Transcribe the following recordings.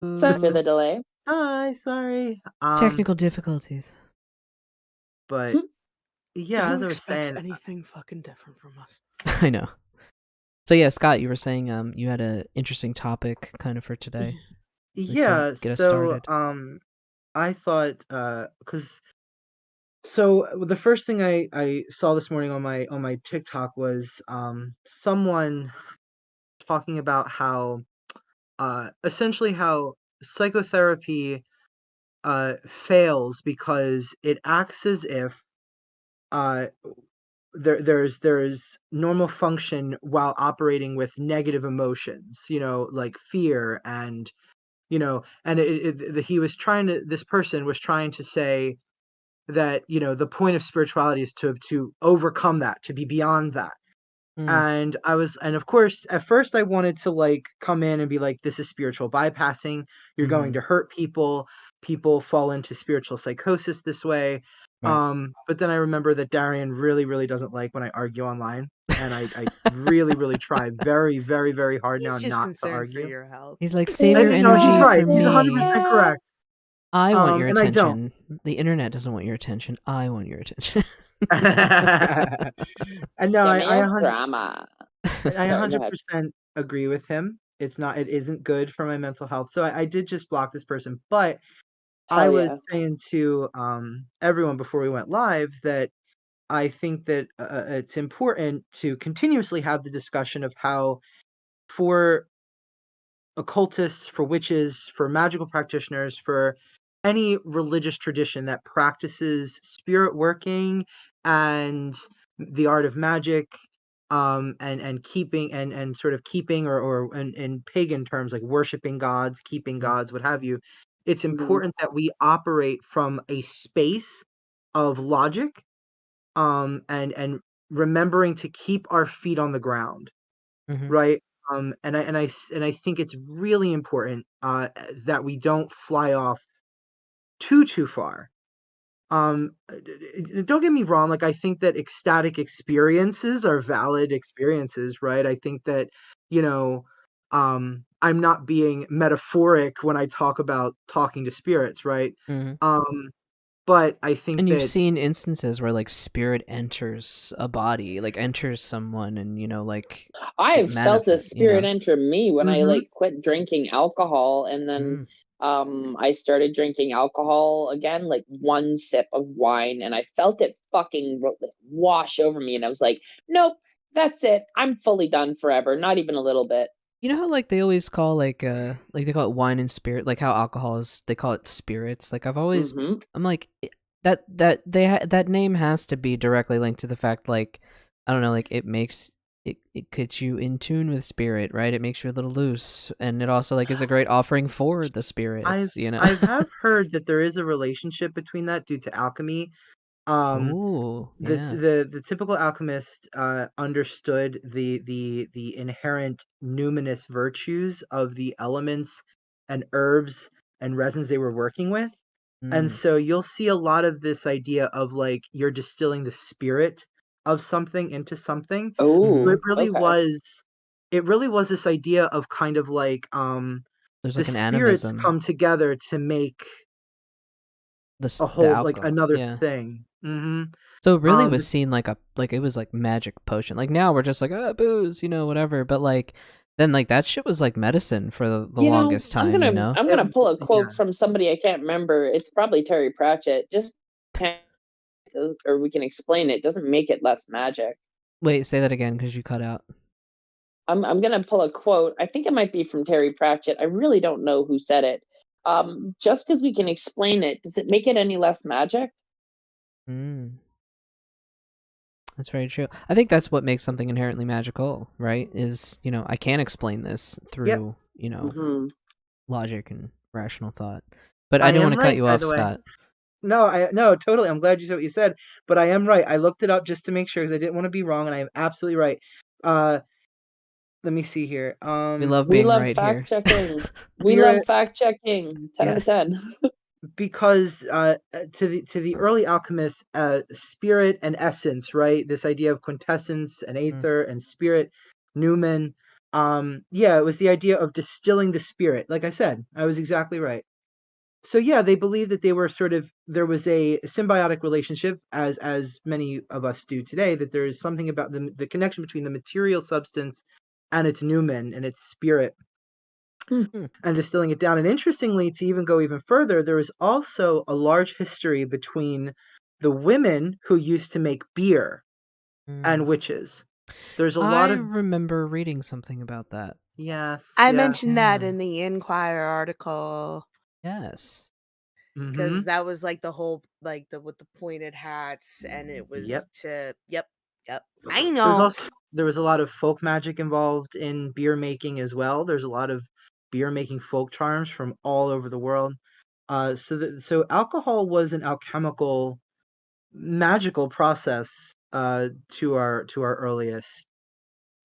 Sorry for Ooh, the delay. Hi, sorry. technical difficulties. But yeah, Who as I was expects saying, anything fucking different from us? I know. So yeah, Scott, you were saying you had an interesting topic kind of for today. At least to yeah, get us so started. I thought because the first thing I saw this morning on my TikTok was someone talking about how essentially how psychotherapy fails because it acts as if uh there's normal function while operating with negative emotions, like fear and and he was trying to this person was trying to say that the point of spirituality is to overcome that, to be beyond that. Mm, And of course at first I wanted to like come in and be like, this is spiritual bypassing, you're going mm-hmm. to hurt people fall into spiritual psychosis this way. Right. But then I remember that Darian really really doesn't like when I argue online, and I really really try very very very hard now He's just not to concerned for argue. your health. He's like, save your And, no, he's energy right, for he's me. 100% correct. I want your And I don't. attention. The internet doesn't want your attention. I want your attention. And no, Give I me I, a 100, drama. I Sorry, go ahead. 100% agree with him. It isn't good for my mental health. So I did just block this person. But I Hell was yeah. saying to everyone before we went live that I think that it's important to continuously have the discussion of how, for occultists, for witches, for magical practitioners, for any religious tradition that practices spirit working and the art of magic, and keeping and sort of keeping or in pagan terms like worshiping gods, keeping gods, what have you. It's Mhm. important that we operate from a space of logic, and remembering to keep our feet on the ground, hmm right? And I think it's really important that we don't fly off too far. Don't get me wrong. Like, I think that ecstatic experiences are valid experiences, right? I think that, you know, I'm not being metaphoric when I talk about talking to spirits, right? hmm Um, but I think And you've that seen instances where like spirit enters a body, like enters someone, and like it I've felt a manifests. spirit enter me when I mhm, like quit drinking alcohol, and then Mm. I started drinking alcohol again, like one sip of wine, and I felt it fucking wash over me, and I was like, nope, that's it. I'm fully done forever. Not even a little bit. You know how like they always call like they call it wine and spirit, like how alcohol is they call it spirits. Like Mm-hmm. I'm like that name has to be directly linked to the fact like I don't know, like it gets you in tune with spirit, right? It makes you a little loose, and it also like is a great offering for the I've spirits, I've have heard that there is a relationship between that due to alchemy. Um, Oh yeah. the typical alchemist understood the inherent numinous virtues of the elements and herbs and resins they were working with. And Mm. so you'll see a lot of this idea of like you're distilling the spirit of something into something. So hmm Oh, okay. it really was this idea of kind of like There's the like an spirits animism, come together to make a the whole, like, alcohol, another yeah. thing. So it really was This seen like it was like magic potion. Like now we're just like booze, whatever. But like then like that shit was like medicine for the You know, longest I'm time, gonna I'm it gonna pull a quote yeah. from somebody I can't remember. It's probably Terry Pratchett. Just or we can explain it. Doesn't make it less magic. Wait, say that again because you cut out. I'm gonna pull a quote. I think it might be from Terry Pratchett. I really don't know who said it. Just because we can explain it, does it make it any less magic? Mm, that's very true. I think that's what makes something inherently magical, right? Is I can't explain this Yep, through Hmm. logic and rational thought. But I I didn't want am to cut right, you by off, the way. Scott. No, totally, I'm glad you said what you said, but I am right. I looked it up just to make sure because I didn't wanna be wrong, and I am absolutely right. Uh, Let me see here. We love We being love right fact here. checking. We love Spirit, fact checking. 10 out of Yes. 10. because to the early alchemists, spirit and essence, right? This idea of quintessence and Mm, aether and spirit, numen. Yeah, it was the idea of distilling the spirit. Like I said, I was exactly right. So yeah, they believed that they were there was a symbiotic relationship, as many of us do today, that there is something about the connection between the material substance and its numen and its spirit, and distilling it down. And interestingly, to even go even further, there is also a large history between the women who used to make beer and witches. There's a lot I of remember reading something about that. yes, I yeah. mentioned that Yeah. in the Inquirer article Yes. Mm-hmm. because that was like the whole like the with the pointed hats, and it was Yep. to yep. I There's know. also there was a lot of folk magic involved in beer making as well. There's a lot of beer making folk charms from all over the world. So alcohol was an alchemical, magical process to our earliest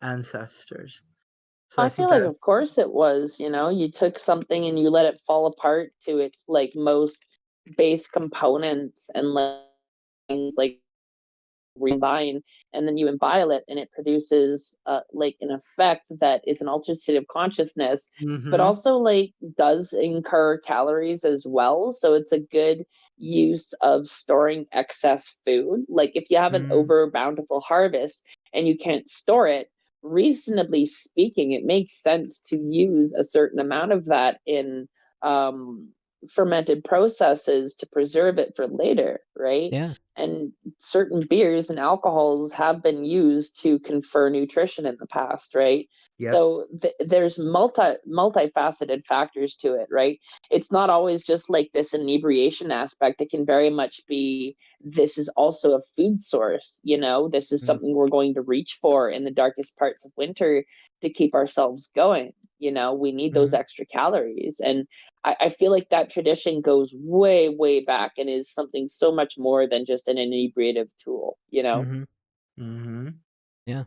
ancestors. So I I think feel like, that of course, it was. You took something and you let it fall apart to its like most base components and like things like combine, and then you imbue it and it produces like an effect that is an altered state of consciousness, but mm-hmm, also like does incur calories as well, so it's a good use of storing excess food. Like if you have an mm, over bountiful harvest and you can't store it, reasonably speaking, it makes sense to use a certain amount of that in um fermented processes to preserve it for later, right? Yeah. And certain beers and alcohols have been used to confer nutrition in the past, right? yep, So there's multifaceted factors to it, right? It's not always just like this inebriation aspect. It can very much be, this is also a food source. This is mm, something we're going to reach for in the darkest parts of winter to keep ourselves going. We need those mm-hmm, extra calories, and I feel like that tradition goes way, way back and is something so much more than just an inebriative tool. Mm-hmm. mm-hmm. Yeah.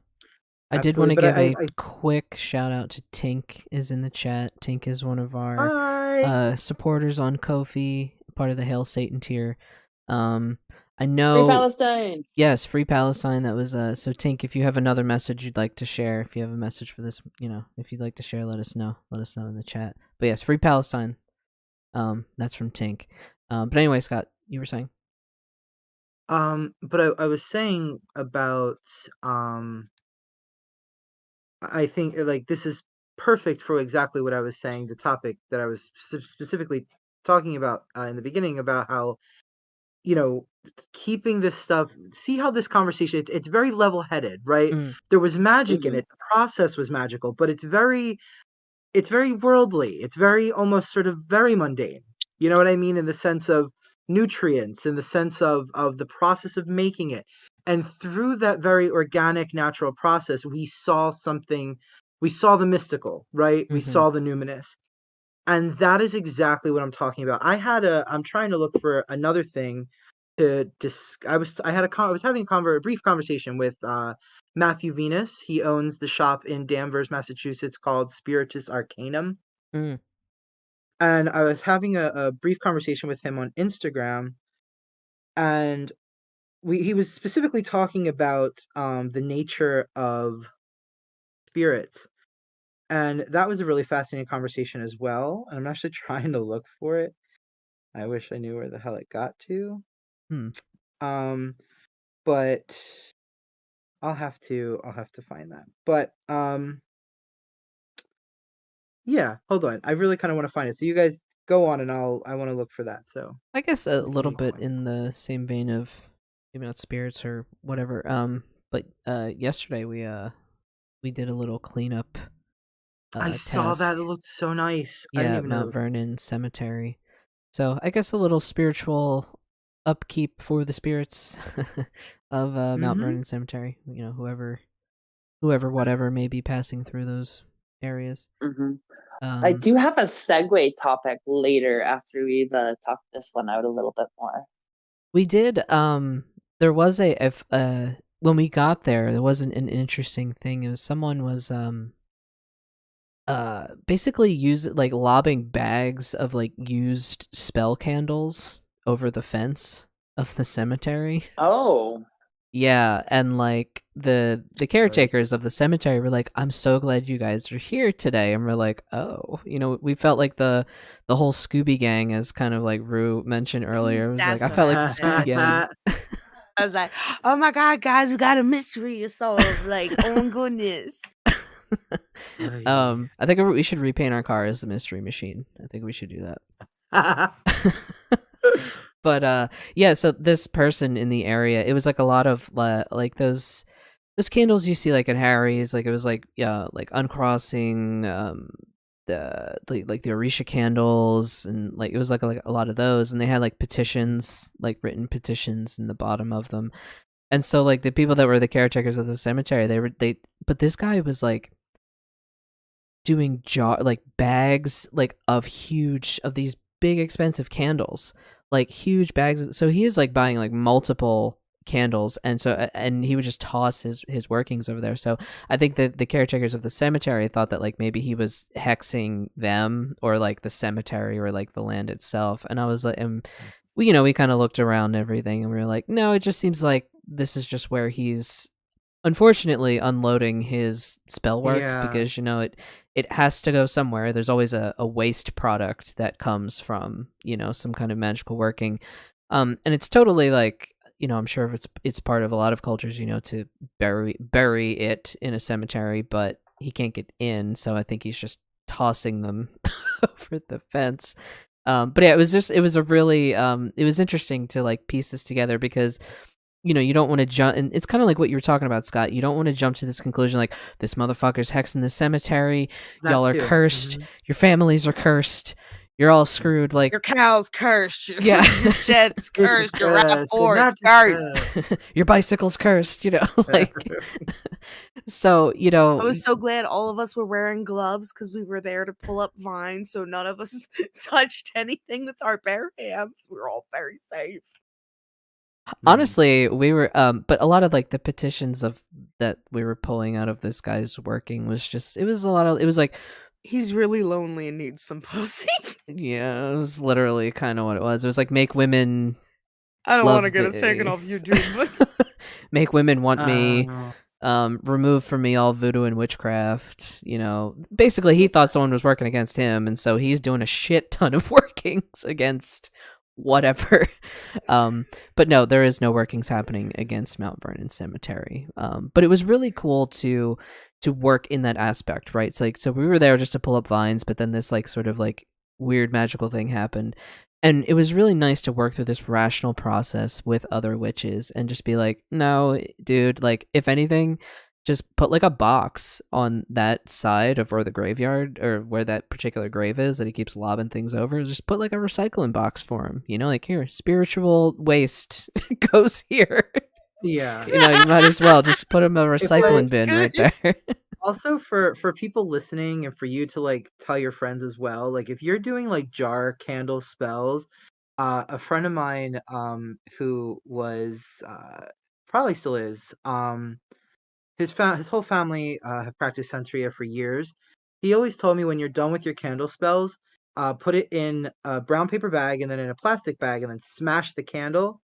I did want Absolutely. to But give a I quick shout out to Tink is in the chat. Tink is one of our hi. supporters on Ko-fi, part of the Hail Satan tier. I Free know. Palestine. Yes, Free Palestine. That was so. Tink, if you have another message you'd like to share, if you have a message for this, if you'd like to share, let us know. Let us know in the chat. But yes, Free Palestine. That's from Tink. But anyway, Scott, you were saying. But I was saying about I think like this is perfect for exactly what I was saying. The topic that I was specifically talking about in the beginning about how you know keeping this stuff. See how this conversation it's very level headed, right? Mm, There was magic in Hmm. it. The process was magical, but it's very worldly. It's very almost sort of very mundane. You know what I mean? In the sense of nutrients, in the sense of the process of making it. And through that very organic, natural process, we saw something, we saw the mystical, right? We mm-hmm. saw the numinous. And that is exactly what I'm talking about. I'm trying to look for another thing to I was having a brief conversation with Matthew Venus. He owns the shop in Danvers, Massachusetts called Spiritus Arcanum. Mm, And I was having a brief conversation with him on Instagram, and he was specifically talking about the nature of spirits. And that was a really fascinating conversation as well. And I'm actually trying to look for it. I wish I knew where the hell it got to. hmm. Um, but I'll have to find that. But yeah, hold on. I really kind of want to find it. So you guys go on, and I want to look for that. So I guess a we can little move bit on. in the same vein of maybe not spirits or whatever. But yesterday we did a little cleanup I saw task. that. It looked so nice. I didn't Yeah, even know. Mount Vernon Cemetery. So I guess a little spiritual upkeep for the spirits of Mount Mm-hmm. Vernon Cemetery. Whoever, whatever may be passing through those areas. Hmm. I Um, do have a segue topic later after we've talked this one out a little bit more. we did. There was if when we got there, there was an interesting thing. It was someone was basically like lobbing bags of like used spell candles over the fence of the cemetery. Oh, Yeah, and like the caretakers of the cemetery were like, "I'm so glad you guys are here today," and we're like, "Oh, we felt like the whole Scooby Gang, as kind of like Rue mentioned earlier. It was like That's I what felt like I the Scooby said. Gang." I was like, oh my God, guys, we got a mystery to solve. Like, oh my goodness. I think we should repaint our car as the Mystery Machine. I think we should do that. But yeah, so this person in the area, it was like a lot of like those candles you see like at Harry's, like it was like, yeah, like uncrossing, like the Orisha candles, and like it was like a lot of those, and they had like petitions, like written petitions in the bottom of them. And so like the people that were the caretakers of the cemetery, but this guy was like doing like bags like of these big expensive candles, like huge bags. So he is like buying like multiple candles, and he would just toss his workings over there. So I think that the caretakers of the cemetery thought that like maybe he was hexing them, or like the cemetery, or like the land itself. And I was like, and we kind of looked around and everything, and we were like, no, it just seems like this is just where he's unfortunately unloading his spell work, because it has to go somewhere. There's always a waste product that comes from some kind of magical working, and it's totally like, I'm sure it's part of a lot of cultures, to bury it in a cemetery, but he can't get in, so I think he's just tossing them over the fence. But yeah, it was a really it was interesting to like piece this together, because you don't want to jump, and it's kind of like what you were talking about, Scott. You don't want to jump to this conclusion like, this motherfucker's hexing the cemetery, y'all are cursed, your families are cursed, you're all screwed, like your cow's cursed, yeah, your shed's cursed, your RAV4's cursed, your bicycle's cursed, like so I was so glad all of us were wearing gloves, because we were there to pull up vines, so none of us touched anything with our bare hands. We were all very safe. Honestly, we were but a lot of like the petitions that we were pulling out of this guy's working was just, it was like, he's really lonely and needs some pussy. Yeah, it was literally kind of what it was. It was like, make women I don't want to get us taken off YouTube. Make women want me. Remove from me all voodoo and witchcraft. Basically he thought someone was working against him, and so he's doing a shit ton of workings against whatever. But no, there is no workings happening against Mount Vernon Cemetery. But it was really cool to work in that aspect, right? It's like, so we were there just to pull up vines, but then this like sort of like weird magical thing happened, and it was really nice to work through this rational process with other witches and just be like, no, dude, like if anything, just put like a box on that side of where the graveyard, or where that particular grave is that he keeps lobbing things over. Just put like a recycling box for him. Like, here, spiritual waste goes here. Yeah. You might as well just put him a recycling bin right there. Also, for people listening, and for you to like tell your friends as well, like if you're doing like jar candle spells, a friend of mine who was probably still is, his whole family have practiced Santeria for years. He always told me, when you're done with your candle spells, put it in a brown paper bag and then in a plastic bag, and then smash the candle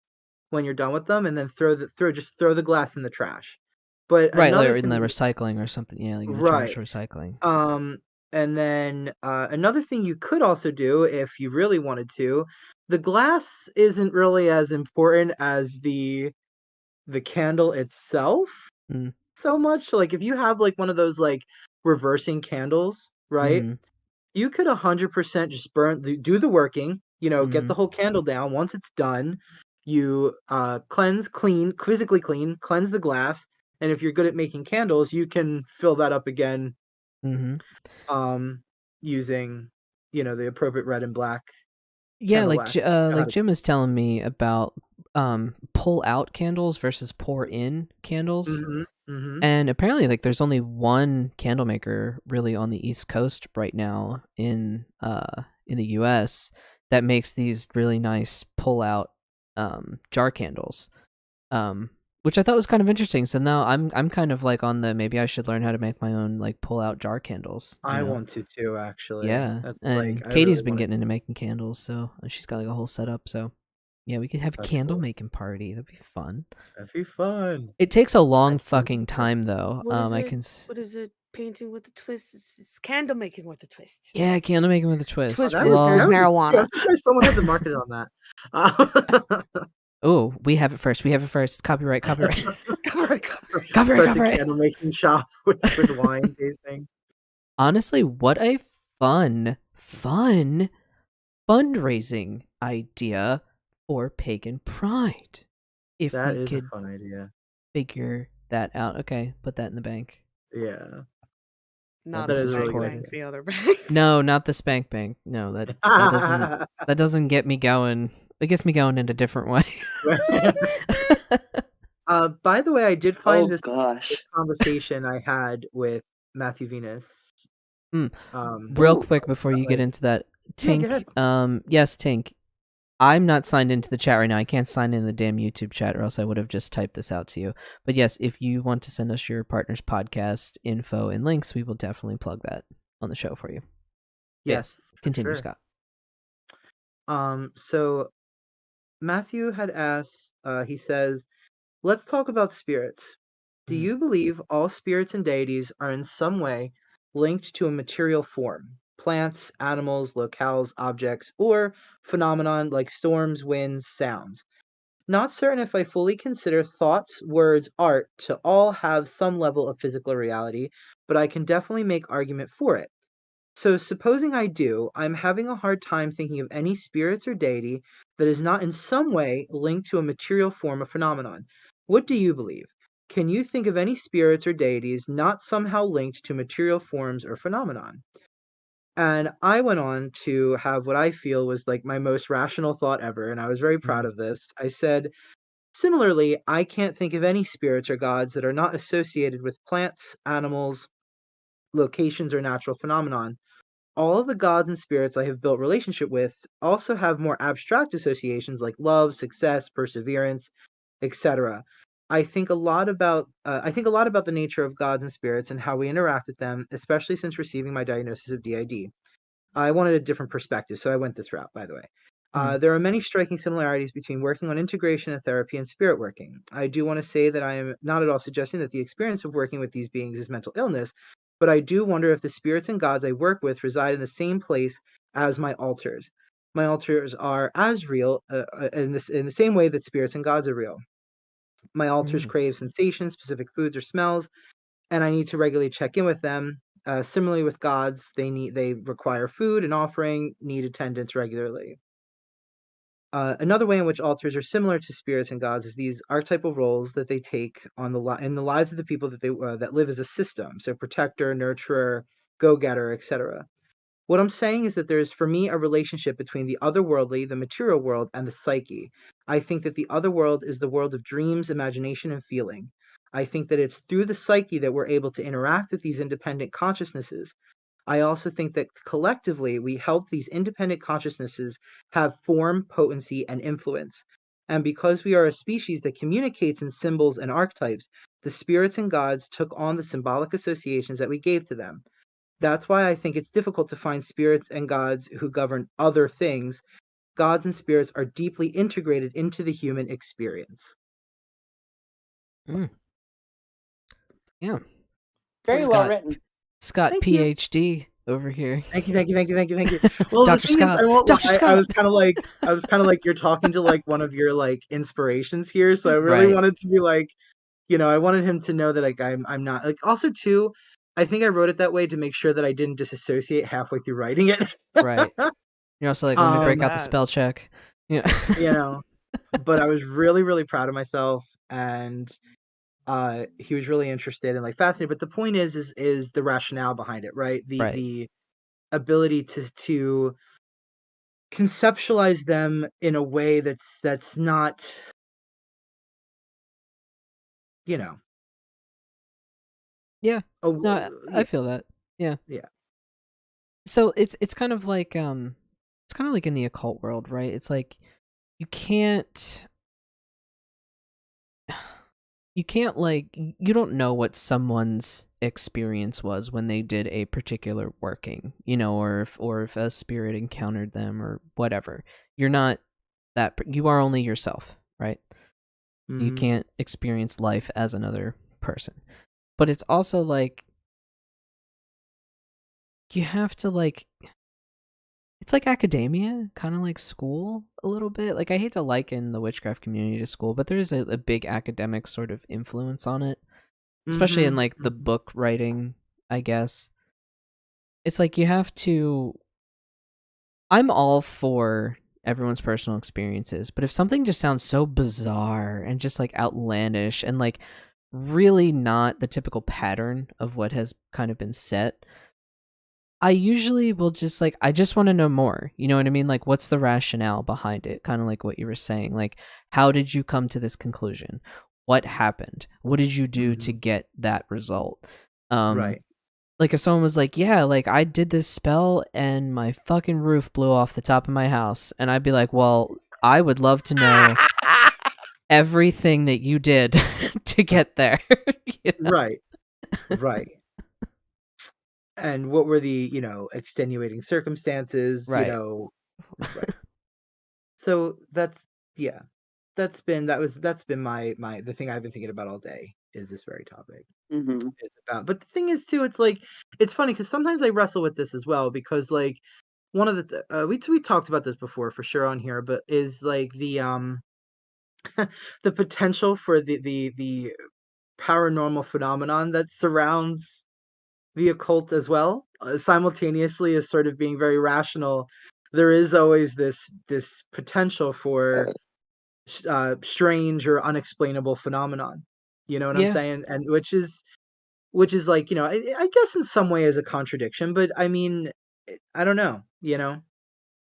when you're done with them, and then throw the glass in the trash. But right, like another in the thing, recycling or something. Yeah, like in the right. trash recycling. And then another thing you could also do, if you really wanted to, the glass isn't really as important as the candle itself so much. So like if you have like one of those like reversing candles, right? You could 100% just do the working, get the whole candle down. Once it's done, you physically cleanse the glass, and if you're good at making candles, you can fill that up again, using, the appropriate red and black. Yeah, like Jim was telling me about pull out candles versus pour in candles. And apparently like there's only one candle maker really on the East Coast right now in the US that makes these really nice pull out jar candles. Which I thought was kind of interesting. So now I'm kind of like on the, maybe I should learn how to make my own like pull out jar candles. I want to too, actually. Yeah. That's and like, Katie's been getting into making candles, so she's got like a whole setup, so Yeah, we could have a That's candle cool. making party. That'd be fun. That'd be fun. It takes a long I think fucking so. time though. What is I it? can. What is it? Painting with a twist. It's candle making with a twist. Yeah, candle making with a twist. Twist That is was, there's that was marijuana. I'm surprised someone hasn't marketed on that. Oh, we have it first. We have it first. Copyright. Copyright. Copyright. Copyright. Starts a Copyright. candle making shop with wine tasting. Honestly, what a fun fundraising idea for Pagan Pride. If That we is could a fun idea. figure that out. Okay, put that in the bank. Yeah. Not That the is a really bank good bank, idea. the other bank. No, not the spank bank. No, that doesn't get me going. It gets me going in a different way. By the way, I did find this gosh. conversation I had with Matthew Venus. Real quick before you get into that, Yeah, Tink. go ahead. Yes, Tink. I'm not signed into the chat right now. I can't sign in the damn YouTube chat, or else I would have just typed this out to you. But yes, if you want to send us your partner's podcast info and links, we will definitely plug that on the show for you. Yes, for continue, sure. Scott. So Matthew had asked, he says, let's talk about spirits. Do you believe all spirits and deities are in some way linked to a material form? Plants, animals, locales, objects, or phenomenon like storms, winds, sounds? Not certain if I fully consider thoughts, words, art to all have some level of physical reality, but I can definitely make argument for it. So, supposing I do, I'm having a hard time thinking of any spirits or deity that is not in some way linked to a material form or phenomenon. What do you believe? Can you think of any spirits or deities not somehow linked to material forms or phenomenon? And I went on to have what I feel was like my most rational thought ever, and I was very proud of this. I said, similarly, I can't think of any spirits or gods that are not associated with plants, animals, locations, or natural phenomenon. All of the gods and spirits I have built relationship with also have more abstract associations like love, success, perseverance, etc. I think a lot about the nature of gods and spirits and how we interact with them, especially since receiving my diagnosis of DID. I wanted a different perspective, so I went this route, by the way. There are many striking similarities between working on integration and therapy and spirit working. I do want to say that I am not at all suggesting that the experience of working with these beings is mental illness, but I do wonder if the spirits and gods I work with reside in the same place as my altars. My altars are as real in the same way that spirits and gods are real. My altars crave sensations, specific foods or smells, and I need to regularly check in with them. Similarly with gods, they require food and offering, need attendance regularly. Another way in which altars are similar to spirits and gods is these archetypal roles that they take on in the lives of the people that live as a system. So protector, nurturer, go-getter, etc. What I'm saying is that there's, for me, a relationship between the otherworldly, the material world, and the psyche. I think that the otherworld is the world of dreams, imagination, and feeling. I think that it's through the psyche that we're able to interact with these independent consciousnesses. I also think that collectively we help these independent consciousnesses have form, potency, and influence. And because we are a species that communicates in symbols and archetypes, the spirits and gods took on the symbolic associations that we gave to them. That's why I think it's difficult to find spirits and gods who govern other things. Gods and spirits are deeply integrated into the human experience. Yeah. Very Scott, well written. Scott, Thank you. PhD over here. Thank you. Well, Dr. the thing Scott. is, I won't Dr. lie, Scott. I was kind of like you're talking to like one of your like inspirations here, so I really Right. wanted to be like, I wanted him to know that like I'm not like. Also, too, I think I wrote it that way to make sure that I didn't disassociate halfway through writing it. Right. You're also like, let me break out the that. spell check. Yeah. But I was really, really proud of myself, and he was really interested and like fascinated. But the point is the rationale behind it, right? The ability to conceptualize them in a way that's not, Yeah. No, I feel that. Yeah. Yeah. So it's kind of like in the occult world, right? It's like you can't like, you don't know what someone's experience was when they did a particular working, or if a spirit encountered them or whatever. You're not you are only yourself, right? You Mhm. can't experience life as another person. But it's also like you have to like it's like academia, kind of like school a little bit. Like I hate to liken the witchcraft community to school, but there is a big academic sort of influence on it, especially in Mhm. like the book writing, I guess. It's like you have to I'm all for everyone's personal experiences, but if something just sounds so bizarre and just like outlandish and like really not the typical pattern of what has kind of been set, I usually will just like I just want to know more. You know what I mean? Like what's the rationale behind it? Kind of like what you were saying. Like how did you come to this conclusion? What happened? What did you do to Mhm. get that result? Um Right. like if someone was like, "Yeah, like I did this spell and my fucking roof blew off the top of my house." And I'd be like, "Well, I would love to know everything that you did to get there." You know? Right. Right. And what were the, extenuating circumstances, Right. right. So yeah. That's been my the thing I've been thinking about all day is this very topic. Mm-hmm. Is about. But the thing is too, it's like it's funny because sometimes I wrestle with this as well because like one of we talked about this before for sure on here, but is like the the potential for the paranormal phenomenon that surrounds the occult as well, simultaneously as sort of being very rational. There is always this potential for strange or unexplainable phenomenon. You know what I'm Yeah. saying? And which is like I guess in some way is a contradiction, but I mean I don't know.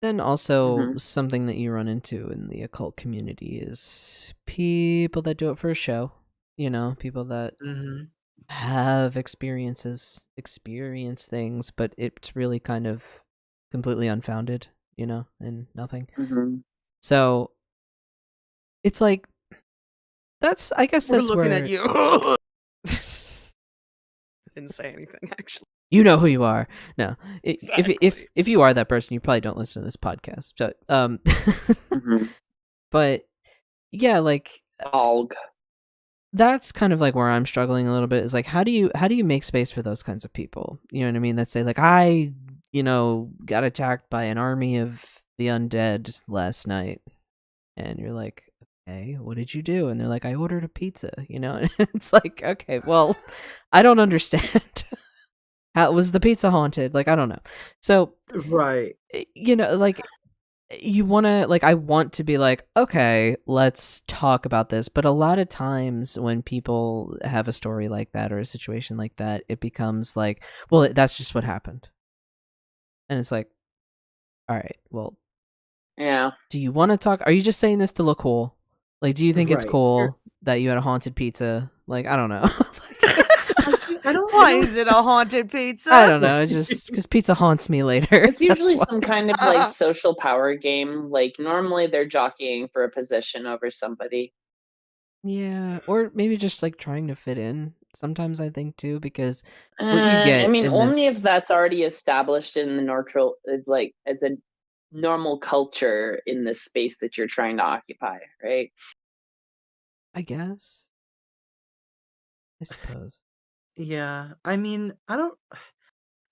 Then also Mm-hmm. something that you run into in the occult community is people that do it for a show. You know, people that Hmm. have experience things, but it's really kind of completely unfounded, you know, and nothing. Mm-hmm. So it's like I guess We're that's looking where at you. I didn't say anything actually. you know who you are. No, if Exactly. if you are that person, you probably don't listen to this podcast. But Mm-hmm. but yeah, like Dog. that's kind of like where I'm struggling a little bit. Is like how do you make space for those kinds of people? You know what I mean? That say like I got attacked by an army of the undead last night, and you're like, okay, what did you do? And they're like, I ordered a pizza. You know, it's like, okay, well, I don't understand. How was the pizza haunted? Like, I don't know. So, Right. like you want to like I want to be like, okay, let's talk about this, but a lot of times when people have a story like that or a situation like that, it becomes like, well, that's just what happened. And it's like, all right, well, Yeah. do you want to talk? Are you just saying this to look cool? Like, do you think it's Right. cool that you had a haunted pizza? Like, I don't know. I don't. Why is it a haunted pizza? I don't know. It's just because pizza haunts me later. It's That's usually why. some kind of like social power game. Like normally they're jockeying for a position over somebody. Yeah, or maybe just like trying to fit in. Sometimes I think too, because what you I get mean, in only if this, that's already established in the neutral, like as a normal culture in this space that you're trying to occupy, right? I guess, I suppose. Yeah. I mean, I don't.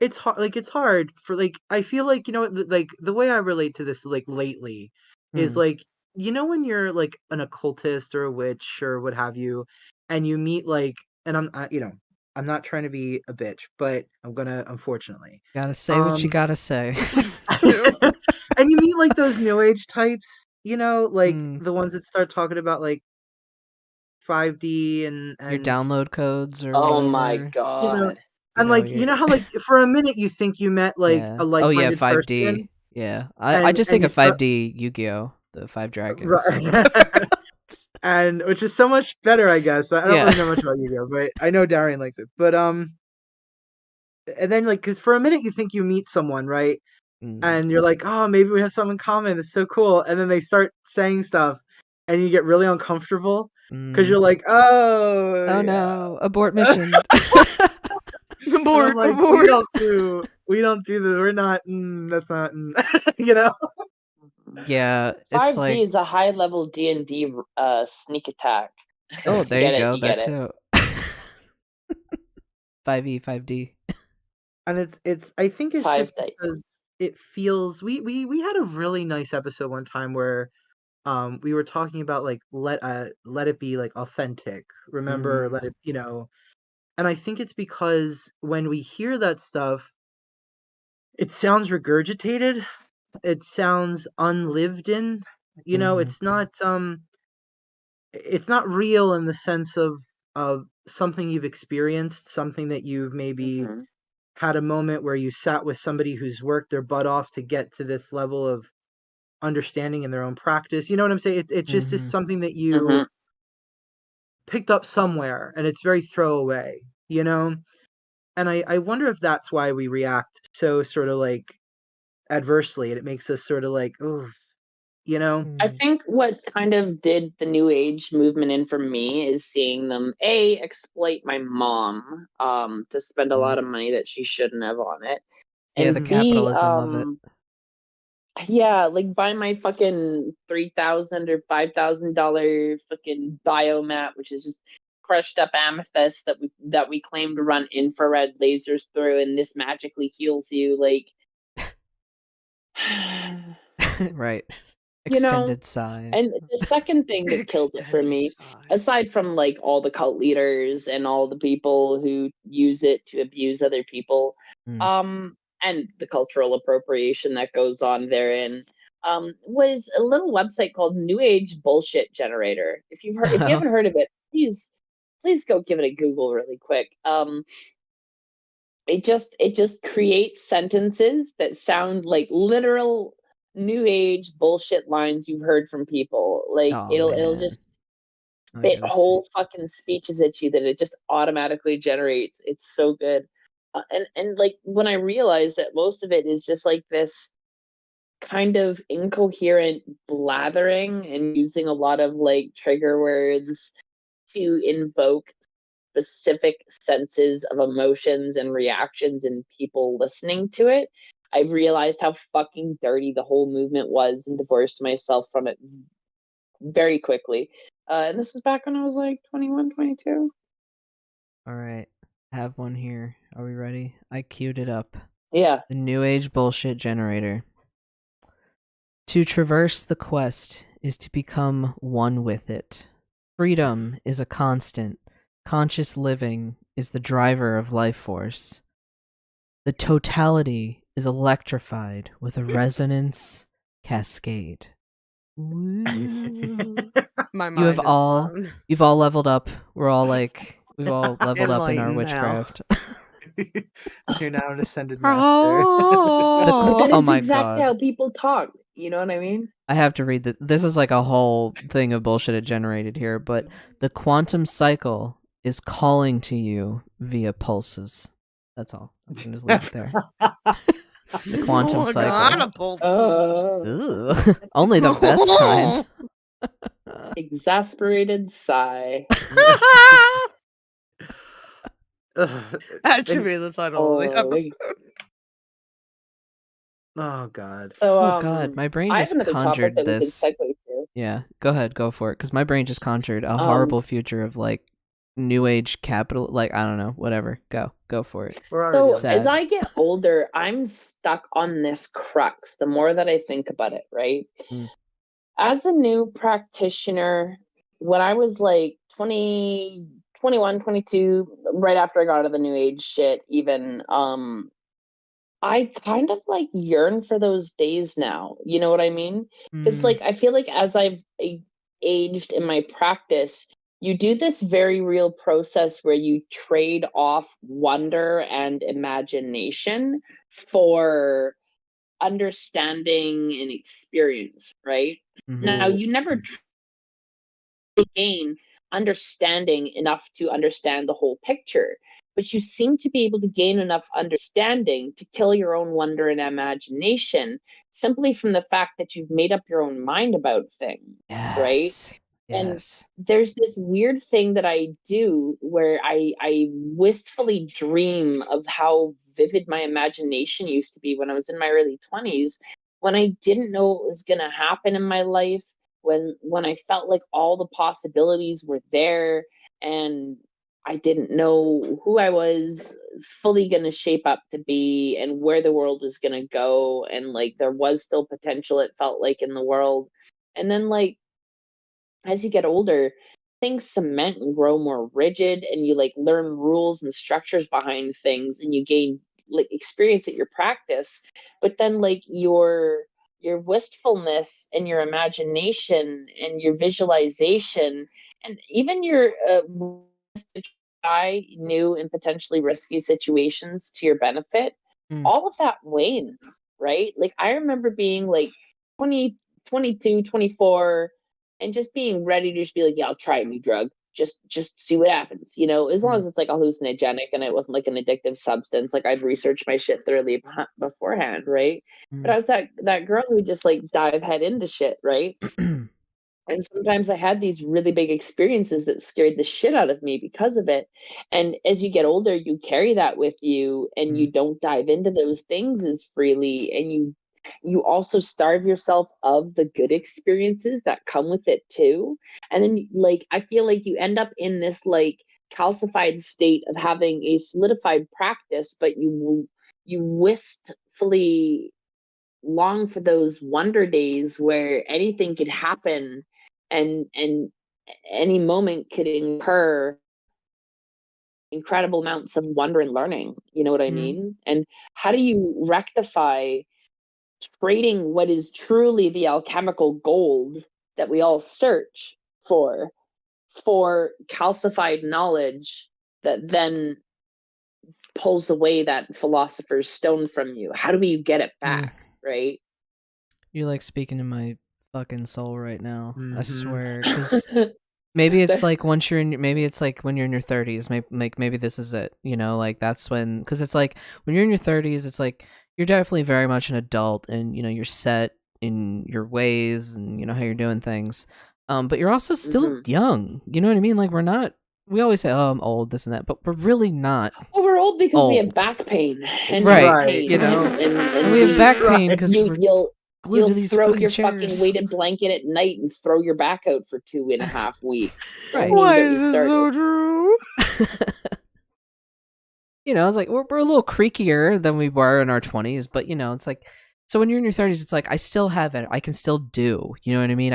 It's hard. Like it's hard for like I feel like like the way I relate to this like lately is Hmm. like when you're like an occultist or a witch or what have you, and you meet like and I'm not trying to be a bitch, but I'm gonna unfortunately. Gotta say what you Um, gotta say. Please do. and you meet like those new age types, like Hmm. the ones that start talking about like 5D and Your and download codes or Oh my whatever. you know god. and like how like for a minute you think you met like Yeah. a Oh yeah, like-minded 5D. person Yeah. I and just think you of start 5D Yu-Gi-Oh, the Five Dragons or right. whatever. And which is so much better, I guess. I don't Yeah. really know much about Yu-Gi-Oh, but I know Darian likes it. But and then like because for a minute you think you meet someone, right? Mm, And you're like, oh, maybe we have something in common. It's so cool. And then they start saying stuff, and you get really uncomfortable because mm. you're like, oh Oh yeah. no, abort mission. And I'm Abort, like, abort. we don't do this. We're not. That's not. Yeah, it's 5D like is a high level D&D sneak attack. oh, there Get you it, go. you That get it. too. 5e, 5D. And it's I think it's 5 just dice. because it feels we had a really nice episode one time where we were talking about like let it be like authentic. Remember, let it, and I think it's because when we hear that stuff, it sounds regurgitated. It sounds unlived in. Mhm. It's not real in the sense of something you've experienced, something that you've maybe Mhm. had a moment where you sat with somebody who's worked their butt off to get to this level of understanding in their own practice. You know what I'm saying? It just is Mhm. something that you Mhm. picked up somewhere and it's very throwaway, And I wonder if that's why we react so sort of like adversely and it makes us sort of like, oh, you know? I Mm. think what kind of did the new age movement in for me is seeing them exploit my mom to spend a lot of money that she shouldn't have on it. Yeah, the And B capitalism of it. yeah, like buy my fucking $3,000 or $5,000 fucking biomat, which is just crushed up amethyst that we claim to run infrared lasers through, and this magically heals you. Like, Right. you know. Extended sigh. And the second thing that killed it for Extended me, sigh. aside from like all the cult leaders and all the people who use it to abuse other people, Mm. and the cultural appropriation that goes on therein, was a little website called New Age Bullshit Generator. If you haven't heard of it, please go give it a Google really quick. It just creates sentences that sound like literal new age bullshit lines you've heard from people. Like Oh it'll man. just I spit gotta see. whole fucking speeches at you that it just automatically generates. It's so good. And like when I realized that most of it is just like this kind of incoherent blathering and using a lot of like trigger words to invoke specific senses of emotions and reactions in people listening to it. I realized how fucking dirty the whole movement was and divorced myself from it very quickly. And this was back when I was like 21, 22. All right. Have one here. Are we ready? I queued it up. Yeah. The New Age Bullshit Generator. To traverse the quest is to become one with it. Freedom is a constant. Conscious living is the driver of life force. The totality is electrified with a resonance cascade. Woo. My You have mind is all blown. You've all leveled up. We've all leveled up in our Enlightened now. witchcraft. You're now an ascended master. Oh. That Oh is my exactly god. how people talk. You know what I mean? I have to read that. This is like a whole thing of bullshit it generated here, but the quantum cycle is calling to you via pulses. That's all. I'm gonna just leave it there. The quantum Oh, cycle. God, a pulse. Ugh. Only the best kind. Exasperated sigh. That should be the title of the Holy. episode. Oh god. So Oh god, my brain I have just another topic conjured that we could this. segue to. Yeah, go ahead, go for it. Because my brain just conjured a horrible future of like new age capital. Like I don't know, whatever. Go for it. We're already So on as Sad. I get older, I'm stuck on this crux the more that I think about it, right? Mm. As a new practitioner, when I was like 20, 21, 22, right after I got out of the new age shit, even, I kind of like yearn for those days now. You know what I mean? Because Mm. like I feel like as I've aged in my practice, you do this very real process where you trade off wonder and imagination for understanding and experience, right? Now, Mhm. you never gain understanding enough to understand the whole picture, but you seem to be able to gain enough understanding to kill your own wonder and imagination simply from the fact that you've made up your own mind about things, right? Yes. And Yes. there's this weird thing that I do where I wistfully dream of how vivid my imagination used to be when I was in my early 20s, when I didn't know what was gonna happen in my life, when I felt like all the possibilities were there, and I didn't know who I was fully gonna shape up to be and where the world was gonna go, and like there was still potential, it felt like, in the world. And then like as you get older, things cement and grow more rigid, and you like learn rules and structures behind things, and you gain like experience at your practice. But then like your wistfulness and your imagination and your visualization and even your willingness to try new and potentially risky situations to your benefit, Mm. all of that wanes, right? Like I remember being like 20, 22, 24, and just being ready to just be like, yeah, I'll try a new drug. Just see what happens, you know, as long as it's like a hallucinogenic and it wasn't like an addictive substance. Like I'd researched my shit thoroughly beforehand, right? But I was that girl who just like dive head into shit, right? And sometimes I had these really big experiences that scared the shit out of me because of it. And as you get older, you carry that with you, and you don't dive into those things as freely, and you also starve yourself of the good experiences that come with it too. And then like I feel like you end up in this like calcified state of having a solidified practice, but you wistfully long for those wonder days where anything could happen, and any moment could incur incredible amounts of wonder and learning, you know what I mean? And how do you rectify trading what is truly the alchemical gold that we all search for calcified knowledge that then pulls away that philosopher's stone from you? How do we get it back, right? You're like speaking to my fucking soul right now. I Mhm. swear, because maybe it's like once you're in, maybe it's like when you're in your 30s. Maybe this is it. You know, like that's when, because it's like when you're in your 30s, it's like you're definitely very much an adult, and you know you're set in your ways, and you know how you're doing things. But you're also still young. You know what I mean? Like we're not. We always say, "Oh, I'm old," this and that, but we're really not. Well, we're old because we have Old. back pain and Right, neck pain, you know, and we have back pain Right. because we're you'll glued to these throw fucking your chairs. fucking weighted blanket at night and throw your back out for 2.5 weeks. Right. Don't even Why get me is this started. so true? You know, it's like we're a little creakier than we were in our 20s, but you know, it's like, so when you're in your 30s, it's like I still have it. I can still do. You know what I mean?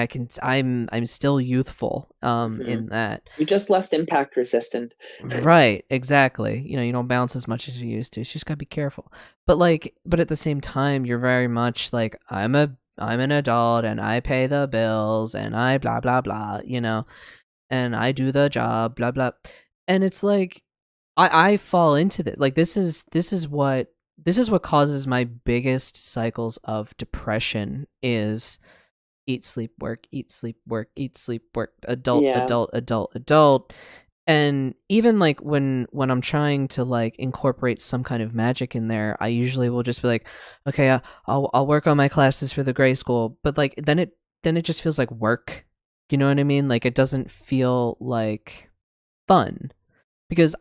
I'm still youthful. In that. You're just less impact resistant. Right. Exactly. You know, you don't bounce as much as you used to. So you just gotta be careful. But at the same time, you're very much like I'm an adult and I pay the bills and I blah blah blah. You know, and I do the job blah blah. And it's like I fall into this. Like this is what causes my biggest cycles of depression is eat, sleep, work, eat, sleep, work, eat, sleep, work, adult, Yeah. adult. And even like when I'm trying to like incorporate some kind of magic in there, I usually will just be like, okay, I'll work on my classes for the gray school, but like then it just feels like work. You know what I mean? Like it doesn't feel like fun. Because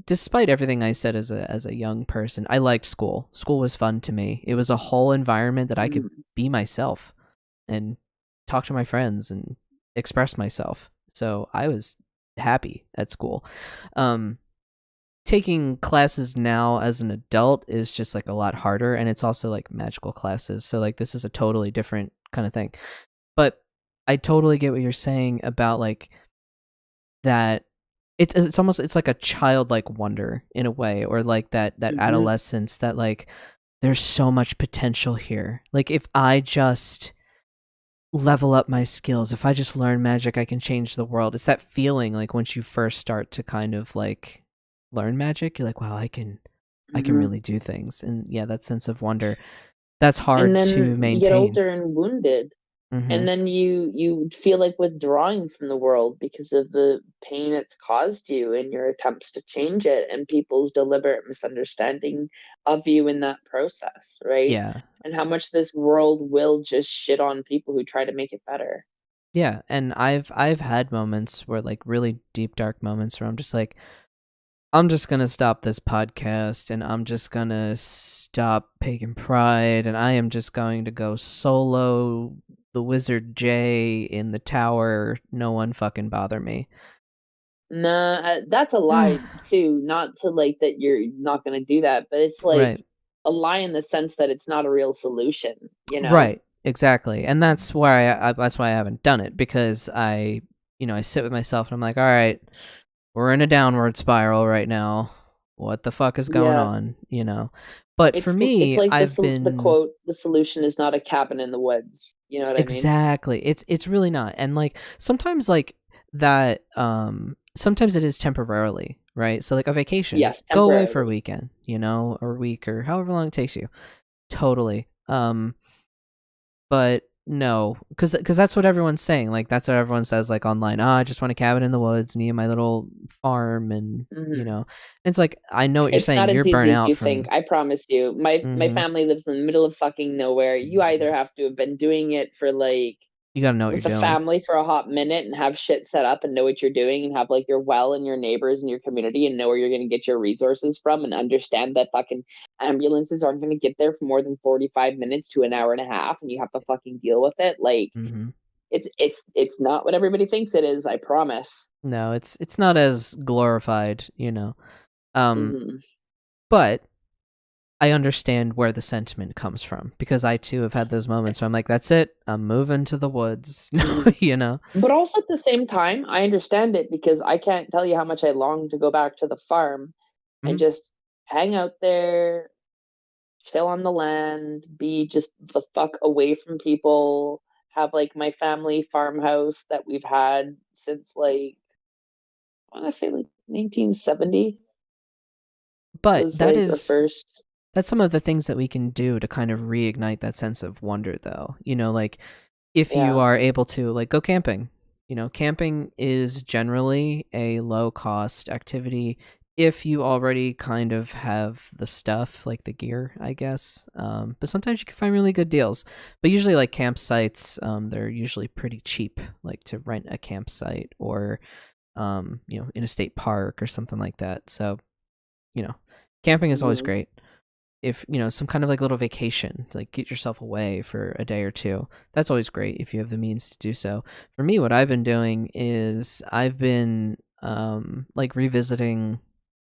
despite everything I said as a young person, I liked school. School was fun to me. It was a whole environment that I could be myself and talk to my friends and express myself. So I was happy at school. Taking classes now as an adult is just like a lot harder, and it's also like magical classes. So like this is a totally different kind of thing. But I totally get what you're saying about like that. It's almost, it's like a childlike wonder in a way, or like that adolescence that like there's so much potential here. Like if I just level up my skills, if I just learn magic, I can change the world. It's that feeling like once you first start to kind of like learn magic, you're like, wow, I can really do things. And yeah, that sense of wonder, that's hard And then to maintain. you get older and wounded. And then you feel like withdrawing from the world because of the pain it's caused you in your attempts to change it, and people's deliberate misunderstanding of you in that process, right? Yeah. And how much this world will just shit on people who try to make it better. Yeah, and I've had moments where like really deep dark moments where I'm just like, I'm just gonna stop this podcast and I'm just gonna stop Pagan Pride and I am just going to go solo the Wizard J in the tower. No one fucking bother me. Nah, that's a lie too. Not to like that you're not gonna do that, but it's like Right. a lie in the sense that it's not a real solution, you know? Right. Exactly. And that's why I haven't done it, because I sit with myself and I'm like, all right, we're in a downward spiral right now. What the fuck is going Yeah. on? But for It's me, like I've the been quote, the solution is not a cabin in the woods. You know what I mean? exactly. It's really not. And like sometimes like that sometimes it is temporarily, right? So like a vacation. Yes, Go away for a temporarily. weekend, or a week or however long it takes you. Totally. But no, because that's what everyone's saying. Like that's what everyone says, like online. I just want a cabin in the woods, me and my little farm, and Mhm. it's like I know what you're It's not saying. You're as burnt easy as out you think, from. I promise you. My Hmm. family lives in the middle of fucking nowhere. You either have to have been doing it for like You got to know what with you're a doing. family for a hot minute and have shit set up and know what you're doing and have like your well and your neighbors and your community and know where you're going to get your resources from and understand that fucking ambulances aren't going to get there for more than 45 minutes to an hour and a half and you have to fucking deal with it. Like Hmm. it's not what everybody thinks it is, I promise. No, it's not as glorified. Um, Hmm. but I understand where the sentiment comes from, because I too have had those moments where I'm like, that's it, I'm moving to the woods. Hmm. you know. But also at the same time, I understand it because I can't tell you how much I long to go back to the farm and Mhm. just hang out there, chill on the land, be just the fuck away from people, have like my family farmhouse that we've had since like I want to say like 1970 But was like our first. that's some of the things that we can do to kind of reignite that sense of wonder, though. Like if you Yeah. are able to like go camping. Camping is generally a low cost activity if you already kind of have the stuff, like the gear, I guess. But sometimes you can find really good deals. But usually, like campsites, they're usually pretty cheap, like to rent a campsite or, in a state park or something like that. So, you know, camping is always Hmm. great. If some kind of like little vacation, like get yourself away for a day or two, that's always great if you have the means to do so. For me, what I've been doing is I've been like revisiting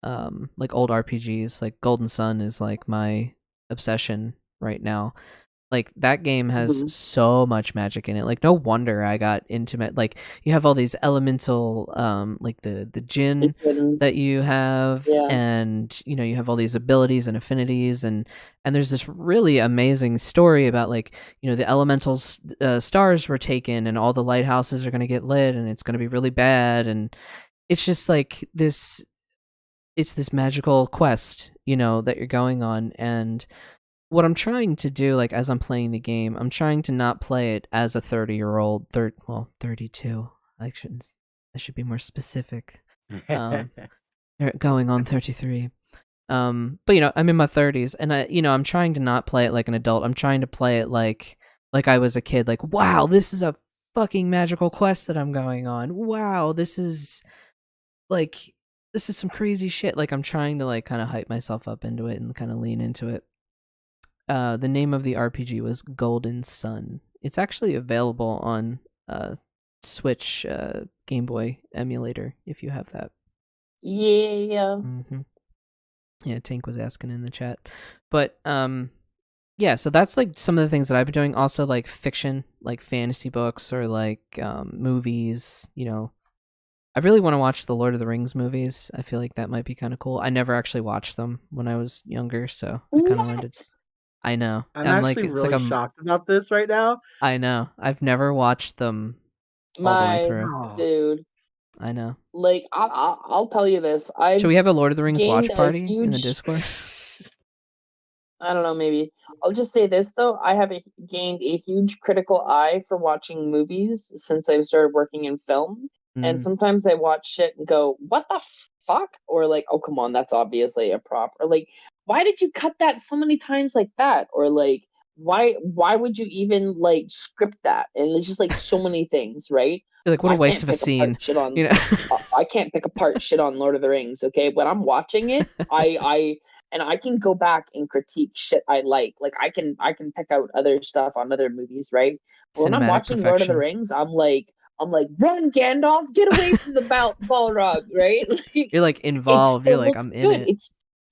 like old RPGs. Like Golden Sun is like my obsession right now. Like that game has Hmm. so much magic in it. Like no wonder I got intimate. Like you have all these elemental like the djinn that you have, Yeah. and you have all these abilities and affinities, and there's this really amazing story about like the elementals stars were taken and all the lighthouses are going to get lit and it's going to be really bad, and it's just like it's this magical quest that you're going on. And what I'm trying to do, like as I'm playing the game, I'm trying to not play it as a 30-year-old, 32. I should be more specific. Um, going on 33. But I'm in my 30s, and I'm trying to not play it like an adult. I'm trying to play it like I was a kid. Like, wow, this is a fucking magical quest that I'm going on. Wow, like this is some crazy shit. Like I'm trying to like kind of hype myself up into it and kind of lean into it. The name of the RPG was Golden Sun. It's actually available on Switch Game Boy emulator if you have that. Yeah. Mm-hmm. Yeah, Tank was asking in the chat, but yeah. So that's like some of the things that I've been doing. Also, like fiction, like fantasy books or like movies. I really want to watch the Lord of the Rings movies. I feel like that might be kind of cool. I never actually watched them when I was younger, so I kind of wanted to. What? I know. I'm I'm like actually it's like really shocked about this right now. I know. I've never watched them all the way My through. Oh. dude. I know. Like I'll tell you this. Should I've we have a Lord of the Rings gained watch a party in the huge Discord? I don't know, maybe. I'll just say this though, gained a huge critical eye for watching movies since I've started working in film. And Mm. sometimes I watch shit and go, "What the fuck?" Or like, "Oh, come on, that's obviously a prop." Or like, "Why did you cut that so many times like that?" Or like, why would you even like script that? And it's just like so many things, right? You're like, what a I waste can't of a pick apart scene. shit on You know? I can't pick apart shit on Lord of the Rings. Okay, when I'm watching it, I can go back and critique shit I like. Like I can pick out other stuff on other movies, right? But when I'm Cinematic watching Lord of the perfection. Rings, I'm like, run, Gandalf, get away from the Balrog, right? Like You're like it involved. You're still like, looks I'm in good. it.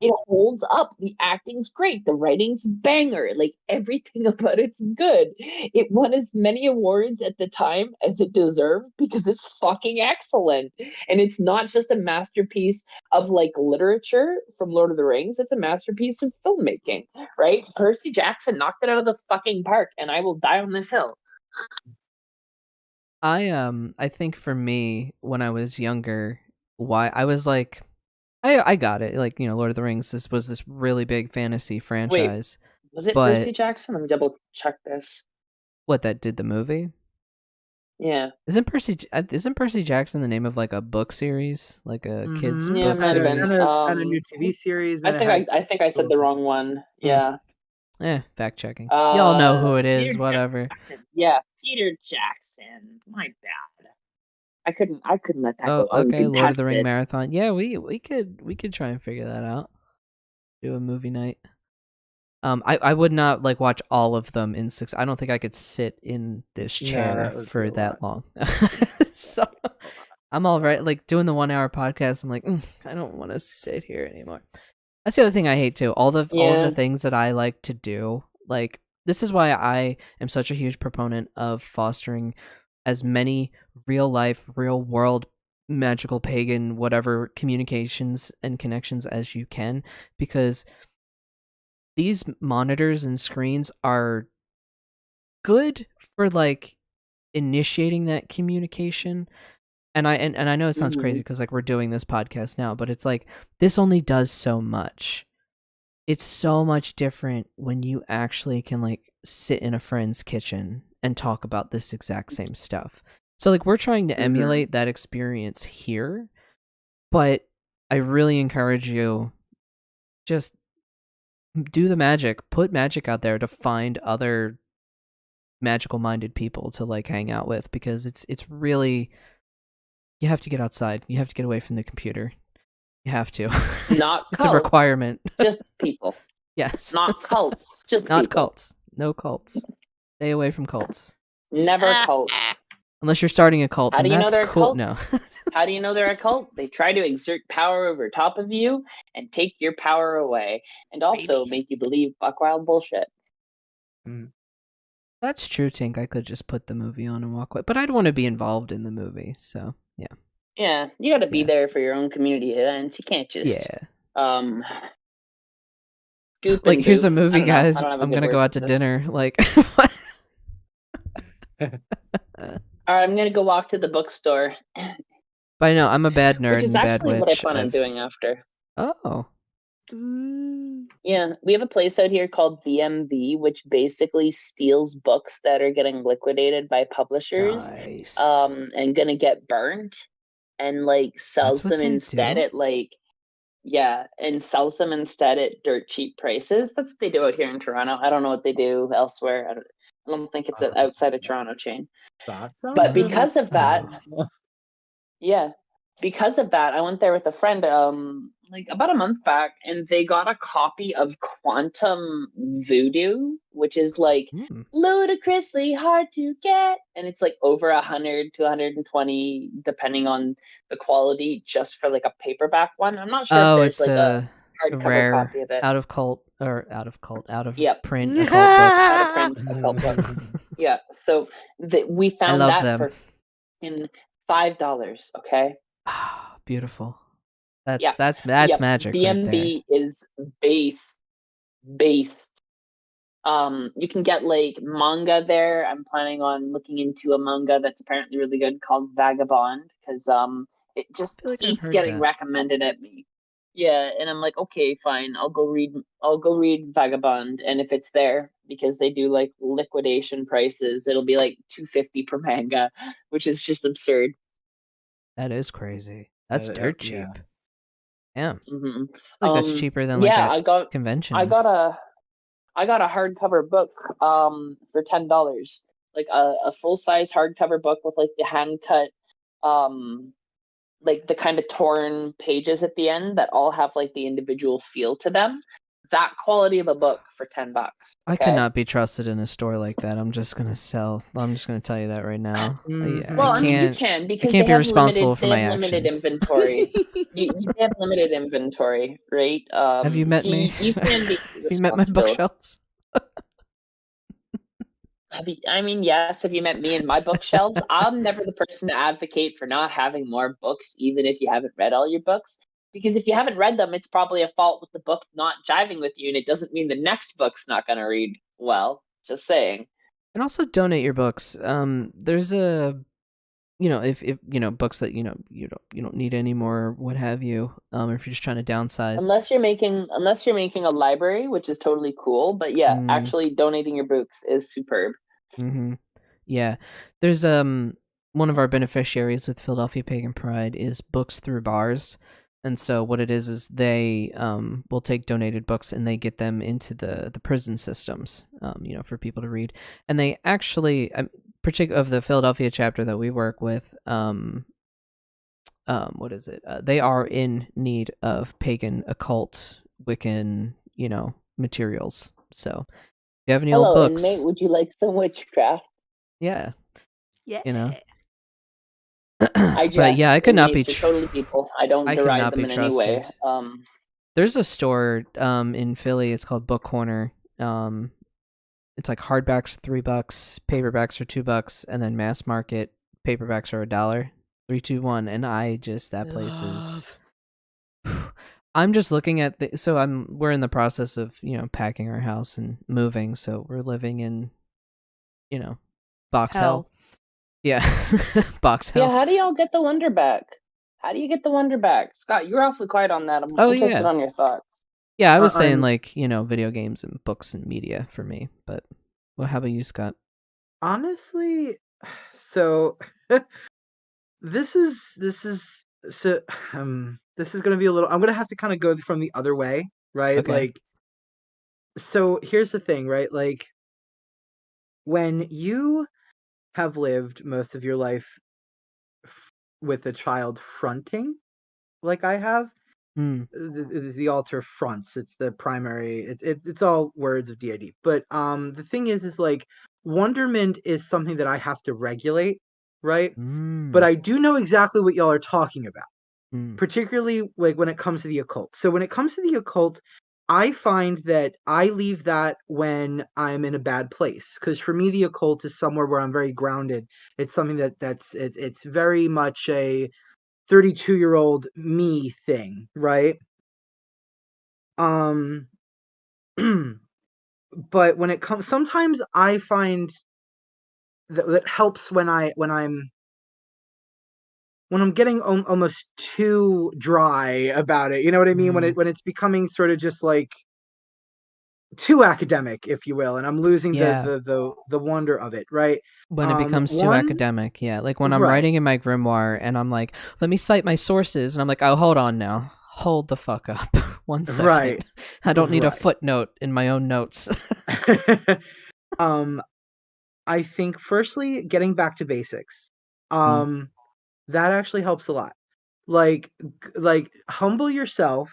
It holds up. The acting's great. The writing's banger. Like everything about it's good. It won as many awards at the time as it deserved because it's fucking excellent. And it's not just a masterpiece of like literature from Lord of the Rings, it's a masterpiece of filmmaking, right? Percy Jackson knocked it out of the fucking park, and I will die on this hill. I think for me, when I was younger, why I was like, I got it. Like, Lord of the Rings, this was this really big fantasy franchise. Was it But Percy Jackson? Let me double check this. what, that did the movie? Yeah. Isn't Percy Jackson the name of like a book series, like a kids Yeah, book might have been. series? And a new TV series. I think I said the wrong one. Yeah. Fact checking. Y'all know who it is. Peter Whatever. Jackson. Yeah, Peter Jackson. My bad. I couldn't let that Oh, go okay. Lord of the Ring uncontested. marathon. Yeah, we could try and figure that out. Do a movie night. I would not like watch all of them in 6. I don't think I could sit in this chair for that long. So I'm all right. Like doing the 1 hour podcast, I'm like, I don't want to sit here anymore. That's the other thing I hate too. All of the things that I like to do. Like this is why I am such a huge proponent of fostering as many real life, real world, magical, pagan, whatever communications and connections as you can, because these monitors and screens are good for like initiating that communication. And I know it sounds crazy because like we're doing this podcast now, but it's like this only does so much. It's so much different when you actually can like sit in a friend's kitchen and talk about this exact same stuff. So like we're trying to emulate that experience here, but I really encourage you, just do the magic, put magic out there to find other magical minded people to like hang out with, because it's really, you have to get outside. You have to get away from the computer. You have to. Not it's a requirement. Just people. Yes. Not cults. Just not people. Cults. No cults. Stay away from cults. Never cults. Unless you're starting a cult. How do you know they're cool. a cult? No. How do you know they're a cult? They try to exert power over top of you and take your power away, and also make you believe buckwild bullshit. That's true, Tink. I could just put the movie on and walk away, but I'd want to be involved in the movie. So yeah. Yeah, you got to be there for your own community events. You can't just scoop like and here's goof. a movie, guys. I'm gonna go out to dinner. Like all right, I'm gonna go walk to the bookstore. But I know I'm a bad nerd, which is and bad actually witch. what I plan on doing after. Oh. Yeah, we have a place out here called BMV, which basically steals books that are getting liquidated by publishers, and gonna get burned, and like sells them instead at like, and sells them instead at dirt cheap prices. That's what they do out here in Toronto. I don't know what they do elsewhere. I don't think it's an outside of Toronto chain. But because of that, I went there with a friend like about a month back, and they got a copy of Quantum Voodoo, which is like ludicrously hard to get, and it's like over 100 to 120 depending on the quality, just for like a paperback one. I'm not sure if there's like a hardcover rare copy of it. out of print, a cult book. Out of print, a cult book. Yeah, so we found that them. for in $5. Okay. Oh, beautiful. That's magic. DMV is base. You can get like manga there. I'm planning on looking into a manga that's apparently really good called Vagabond, because it just keeps getting recommended at me. Yeah, and I'm like, okay, fine, I'll go read Vagabond, and if it's there, because they do like liquidation prices, it'll be like $2.50 per manga, which is just absurd. That is crazy. That's dirt cheap. Yeah. Like that's cheaper than like conventions. I got a hardcover book for $10. like a full-size hardcover book with like the hand cut like the kind of torn pages at the end that all have like the individual feel to them. That quality of a book for $10. I could Okay. not be trusted in a store like that. I'm just gonna tell you that right now. Mhm. Well, I mean, you can't. can because can't they be have responsible for they my have limited actions. inventory. They have limited inventory, right? Have you met so me? You can be Have you met my responsible. bookshelves? I mean, yes. Have you met me and my bookshelves? I'm never the person to advocate for not having more books, even if you haven't read all your books. Because if you haven't read them, it's probably a fault with the book not jiving with you, and it doesn't mean the next book's not going to read well. Just saying. And also donate your books. There's a, if books that you don't need anymore, what have you. If you're just trying to downsize. Unless you're making a library, which is totally cool. But yeah, actually donating your books is superb. Mm-hmm. Yeah, there's one of our beneficiaries with Philadelphia Pagan Pride is Books Through Bars, and so what it is they will take donated books and they get them into the prison systems, for people to read, and they actually, particular of the Philadelphia chapter that we work with, what is it? They are in need of pagan, occult, Wiccan, materials. So if you have any old Hello, books, inmate. Would you like some witchcraft? yeah. Yeah. I But yeah, I could not be inmates are totally people. I don't I could deride not them be in any way. trusted. There's a store in Philly. It's called Book Corner. It's like hardbacks $3, paperbacks are $2, and then mass market paperbacks are $1. 3, 2, 1, and that place is. I'm just looking at we're in the process of packing our house and moving, so we're living in box hell. Yeah, box hell. Yeah, how do y'all get the wonder back? How do you get the wonder back? Scott, you're awfully quiet on that. I'm interested on your thoughts. Yeah, I was saying video games and books and media for me, but how about you, Scott? Honestly, so this is gonna be a little. I'm gonna have to kind of go from the other way, right? Okay. Like, so here's the thing, right? Like, when you have lived most of your life with a child fronting, like I have, the altar fronts. It's the primary. It's all words of DID. But the thing is like wonderment is something that I have to regulate, right? But I do know exactly what y'all are talking about, particularly like when it comes to the occult. So when it comes to the occult, I find that I leave that when I'm in a bad place, because for me the occult is somewhere where I'm very grounded. It's something it's very much a 32-year-old me thing, right? But when it comes, sometimes I find that helps when I'm getting almost too dry about it. You know what I mean? When it's becoming sort of just like too academic, if you will, and I'm losing the wonder of it, right? When it becomes too academic, yeah. Like when I'm writing in my grimoire and I'm like, let me cite my sources, and I'm like, oh, hold on now. Hold the fuck up. 1 second. Right. I don't need a footnote in my own notes. I think firstly, getting back to basics. That actually helps a lot. Like humble yourself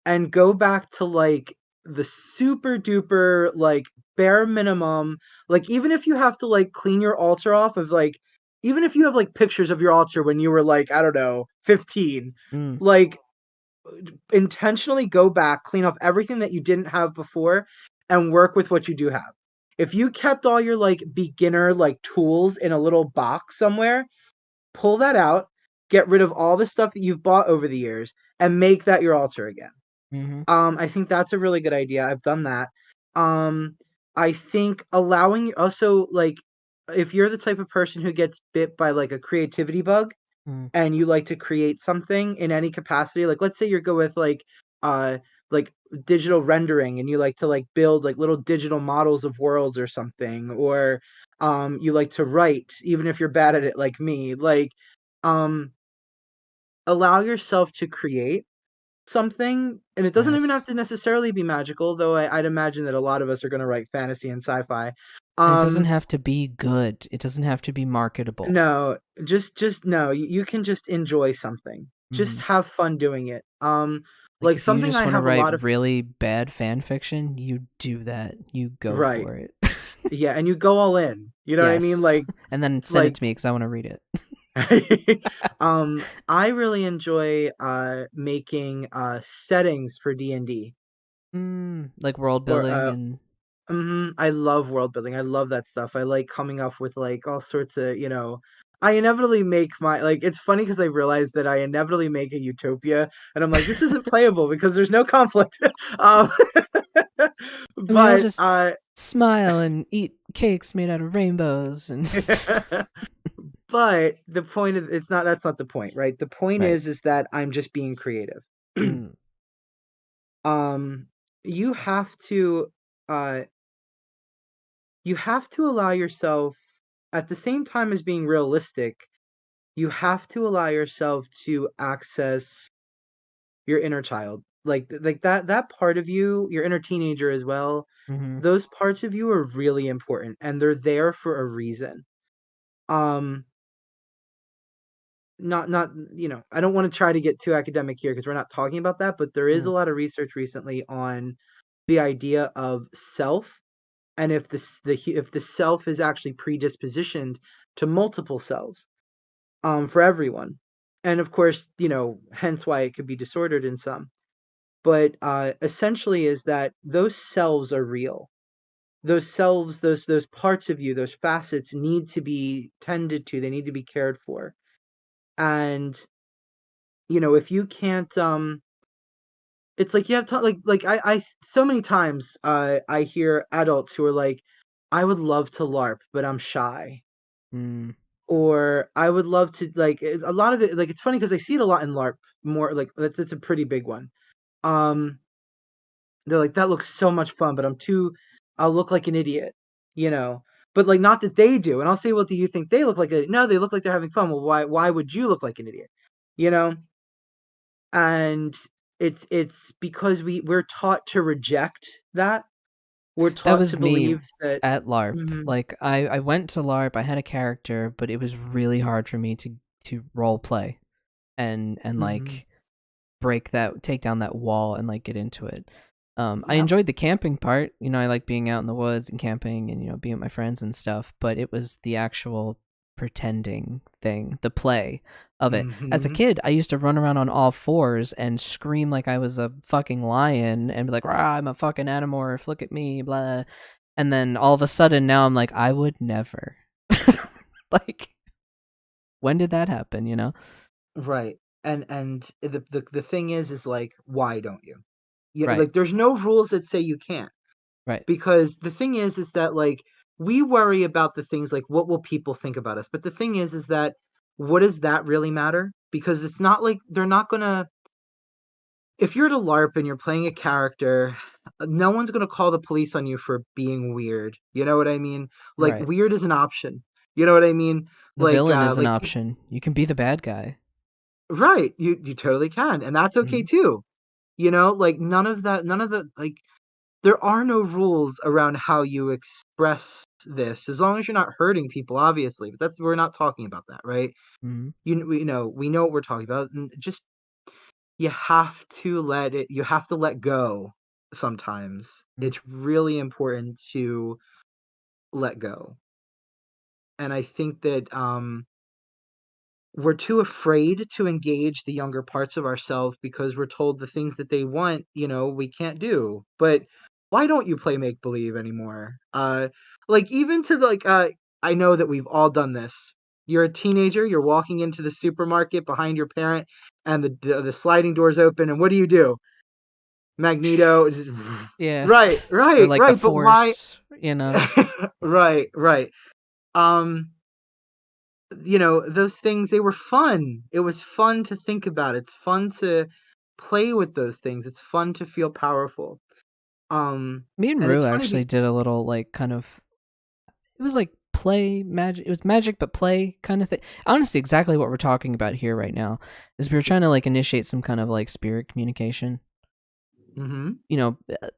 and go back to like the super duper like bare minimum. Like even if you have to like clean your altar off of like, even if you have like pictures of your altar when you were like, I don't know, 15, like intentionally go back, clean off everything that you didn't have before and work with what you do have. If you kept all your like beginner like tools in a little box somewhere, pull that out, get rid of all the stuff that you've bought over the years and make that your altar again. I think that's a really good idea. I've done that. I think allowing also like if you're the type of person who gets bit by like a creativity bug and you like to create something in any capacity, like let's say you're good with like digital rendering and you like to like build like little digital models of worlds or something, or you like to write even if you're bad at it like me, like allow yourself to create something, and it doesn't even have Yes. to necessarily be magical, though I'd imagine that a lot of us are going to write fantasy and sci-fi. And it doesn't have to be good. It doesn't have to be marketable. No, just no. You can just enjoy something. Just Mhm. have fun doing it. Like Like if you something just I want to have a lot of write really bad fan fiction, you do that. You go right. for it. Yeah, and you go all in. You know what I mean? Yes. And then send it Like to me because I want to read it. I really enjoy making settings for D&D. Like world Or building and I love world building. I love that stuff. I like coming up with like all sorts of, I inevitably make my like it's funny because I realize that I inevitably make a utopia and I'm like, this isn't playable because there's no conflict. um and we all but just smile and eat cakes made out of rainbows and but the point is it's not that's not the point, right? The point right. is that I'm just being creative. Mm. um you have to uh you have to allow yourself at the same time as being realistic, you have to allow yourself to access your inner child. Like that part of you, your inner teenager as well. Mm-hmm. Those parts of you are really important and they're there for a reason. Um not I don't want to try to get too academic here because we're not talking about that, but there is a Mm. lot of research recently on the idea of self and if the self is actually predispositioned to multiple selves for everyone. And of course, hence why it could be disordered in some. But essentially is that those selves are real. Those selves, those parts of you, those facets need to be tended to. They need to be cared for. And if you can't it's like you have to like I so many times I hear adults who are like, I would love to LARP, but I'm shy. Mm. Or I would love to like a lot of it like it's funny because I see it a lot in LARP more like that's a pretty big one. Um they're like, that looks so much fun, but I'll look like an idiot, you know. But like not that they do. And I'll say, well, do you think they look like no, they look like they're having fun. Well, why would you look like an idiot? You know? And it's because we're taught to reject that. We're That taught was to me believe that at LARP. mhm, Like I went to LARP, I had a character, but it was really hard for me to role play and mhm, like take down that wall and like get into it. I yep. enjoyed the camping part. I like being out in the woods and camping and being with my friends and stuff. But it was the actual pretending thing, the play of it. As a Mhm. kid, I used to run around on all fours and scream like I was a fucking lion and be like, "Rah, I'm a fucking animorph. Look at me, blah." And then all of a sudden, now I'm like, I would never. Like, when did that happen? Right. And the thing is like, why don't you? Right, Like there's no rules that say you can't. right, Because the thing is that like we worry about the things like what will people think about us. But the thing is that what does that really matter? Because it's not like they're not gonna if you're at a LARP and you're playing a character, no one's gonna call the police on you for being weird. You know what I mean? Like right. weird is an option. You know what I mean? The villain is an Like option. You can be the bad guy. right, you totally can, and that's okay Mhm. too. Like none of the like there are no rules around how you express this as long as you're not hurting people, obviously. But we're not talking about that, right? Mhm. We know what we're talking about, and just you have to let go sometimes. Mhm. It's really important to let go. And I think that we're too afraid to engage the younger parts of ourselves because we're told the things that they want, we can't do. But why don't you play make believe anymore? Like even to like I know that we've all done this. You're a teenager, you're walking into the supermarket behind your parent and the sliding doors open and what do? Magneto Yeah. right, Or right, like the right, but why Force. right, right. Um those things, they were fun. It was fun to think about. It's fun to play with those things. It's fun to feel powerful. Me and And Rue it's funny actually did a little like kind of it was like play magic. It was magic, but play kind of thing. Honestly, exactly what we're talking about here right now is we were trying to like initiate some kind of like spirit communication. Mm-hmm. You know,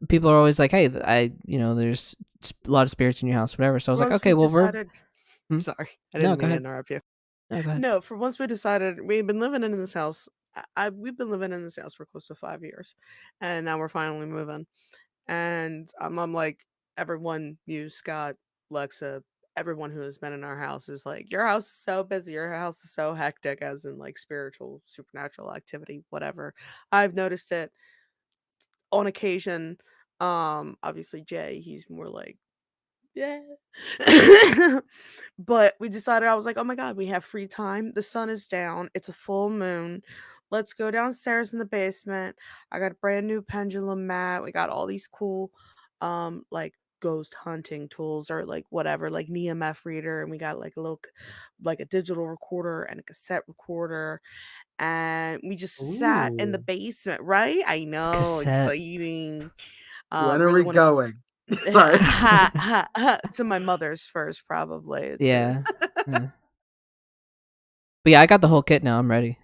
people are always like, "Hey, there's a lot of spirits in your house, whatever." So I was like, Once "Okay, we well, we're decided. Hmm? Sorry, I No, didn't go mean to ahead. interrupt you. No, go ahead." No, for once we decided we've been living in this house. We've been living in this house for close to 5 years, and now we're finally moving. And I'm like, everyone, you, Scott, Lexa, everyone who has been in our house is like, your house is so busy, your house is so hectic, as in like spiritual, supernatural activity, whatever. I've noticed it on occasion. Obviously Jay, he's more like, yeah. But we decided, I was like, oh my god, we have free time. The sun is down. It's a full moon. Let's go downstairs in the basement. I got a brand new pendulum mat. We got all these cool like ghost hunting tools or like whatever, like an EMF reader, and we got like a little like a digital recorder and a cassette recorder, and we just sat in the Ooh. basement, right? I know, Cassette. exciting. When are Really we want to going? Sorry. to my mother's first, probably. It's Yeah. Yeah. But yeah, I got the whole kit now. I'm ready.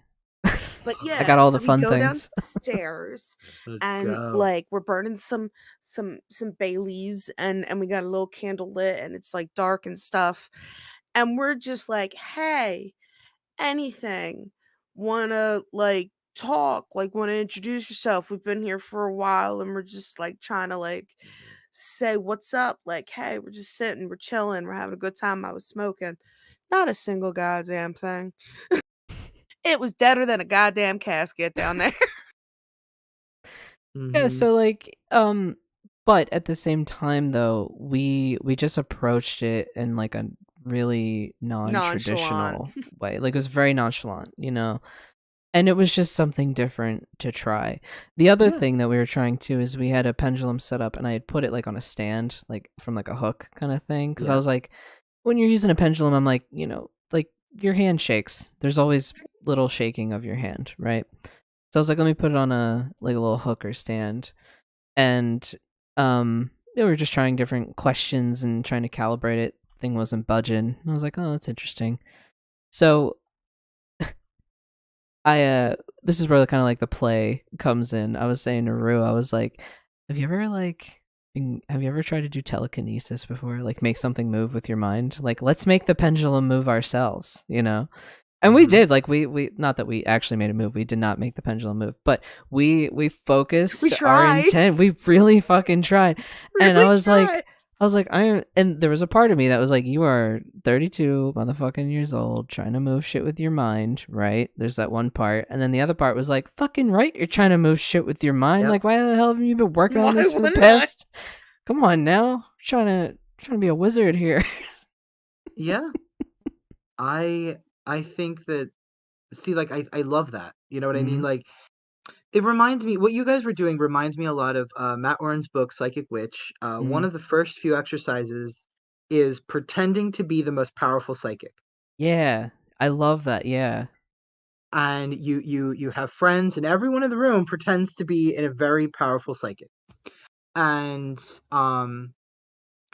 but I got yeah, all so the we fun go things. downstairs Let's and go. like we're burning some bay leaves, and we got a little candle lit, and it's like dark and stuff. And we're just like, hey, anything. Wanna like talk, like wanna introduce yourself. We've been here for a while and we're just like trying to like say what's up. Like, hey, we're just sitting, we're chilling, we're having a good time. I was smoking. Not a single goddamn thing. It was deader than a goddamn casket down there. Yeah, Mm-hmm. so like but at the same time though, we just approached it in like a really Nonchalant. non-traditional way. Like it was very nonchalant, And it was just something different to try. The other Yeah. thing that we were trying to is we had a pendulum set up and I had put it like on a stand, like from like a hook kind of thing. Cause I Yeah. was like, when you're using a pendulum, I'm like, like your hand shakes. There's always little shaking of your hand, right? So I was like, let me put it on a little hook or stand. And we were just trying different questions and trying to calibrate it. Thing wasn't budging. I was like, oh, that's interesting. So this is where kind of like the play comes in. I was saying to Rue, I was like, have you ever tried to do telekinesis before? Like make something move with your mind? Like let's make the pendulum move ourselves, And we Mhm. did, like we not that we actually made a move. We did not make the pendulum move, but we focused We our tried. intent. We really fucking tried. And Really I was tried. like, and there was a part of me that was like, you are 32 motherfucking years old trying to move shit with your mind, right? There's that one part. And then the other part was like, fucking right, you're trying to move shit with your mind. Yep. Like, why the hell have you been working on Why this for the wouldn't I? past? Come on now. Trying to be a wizard here. Yeah. I think that, see, like I love that. You know what I mean? Mhm. Like it reminds me, what you guys were doing reminds me a lot of Matt Oren's book Psychic Witch. One Mhm. of the first few exercises is pretending to be the most powerful psychic. Yeah. I love that. Yeah. And you have friends and everyone in the room pretends to be a very powerful psychic. And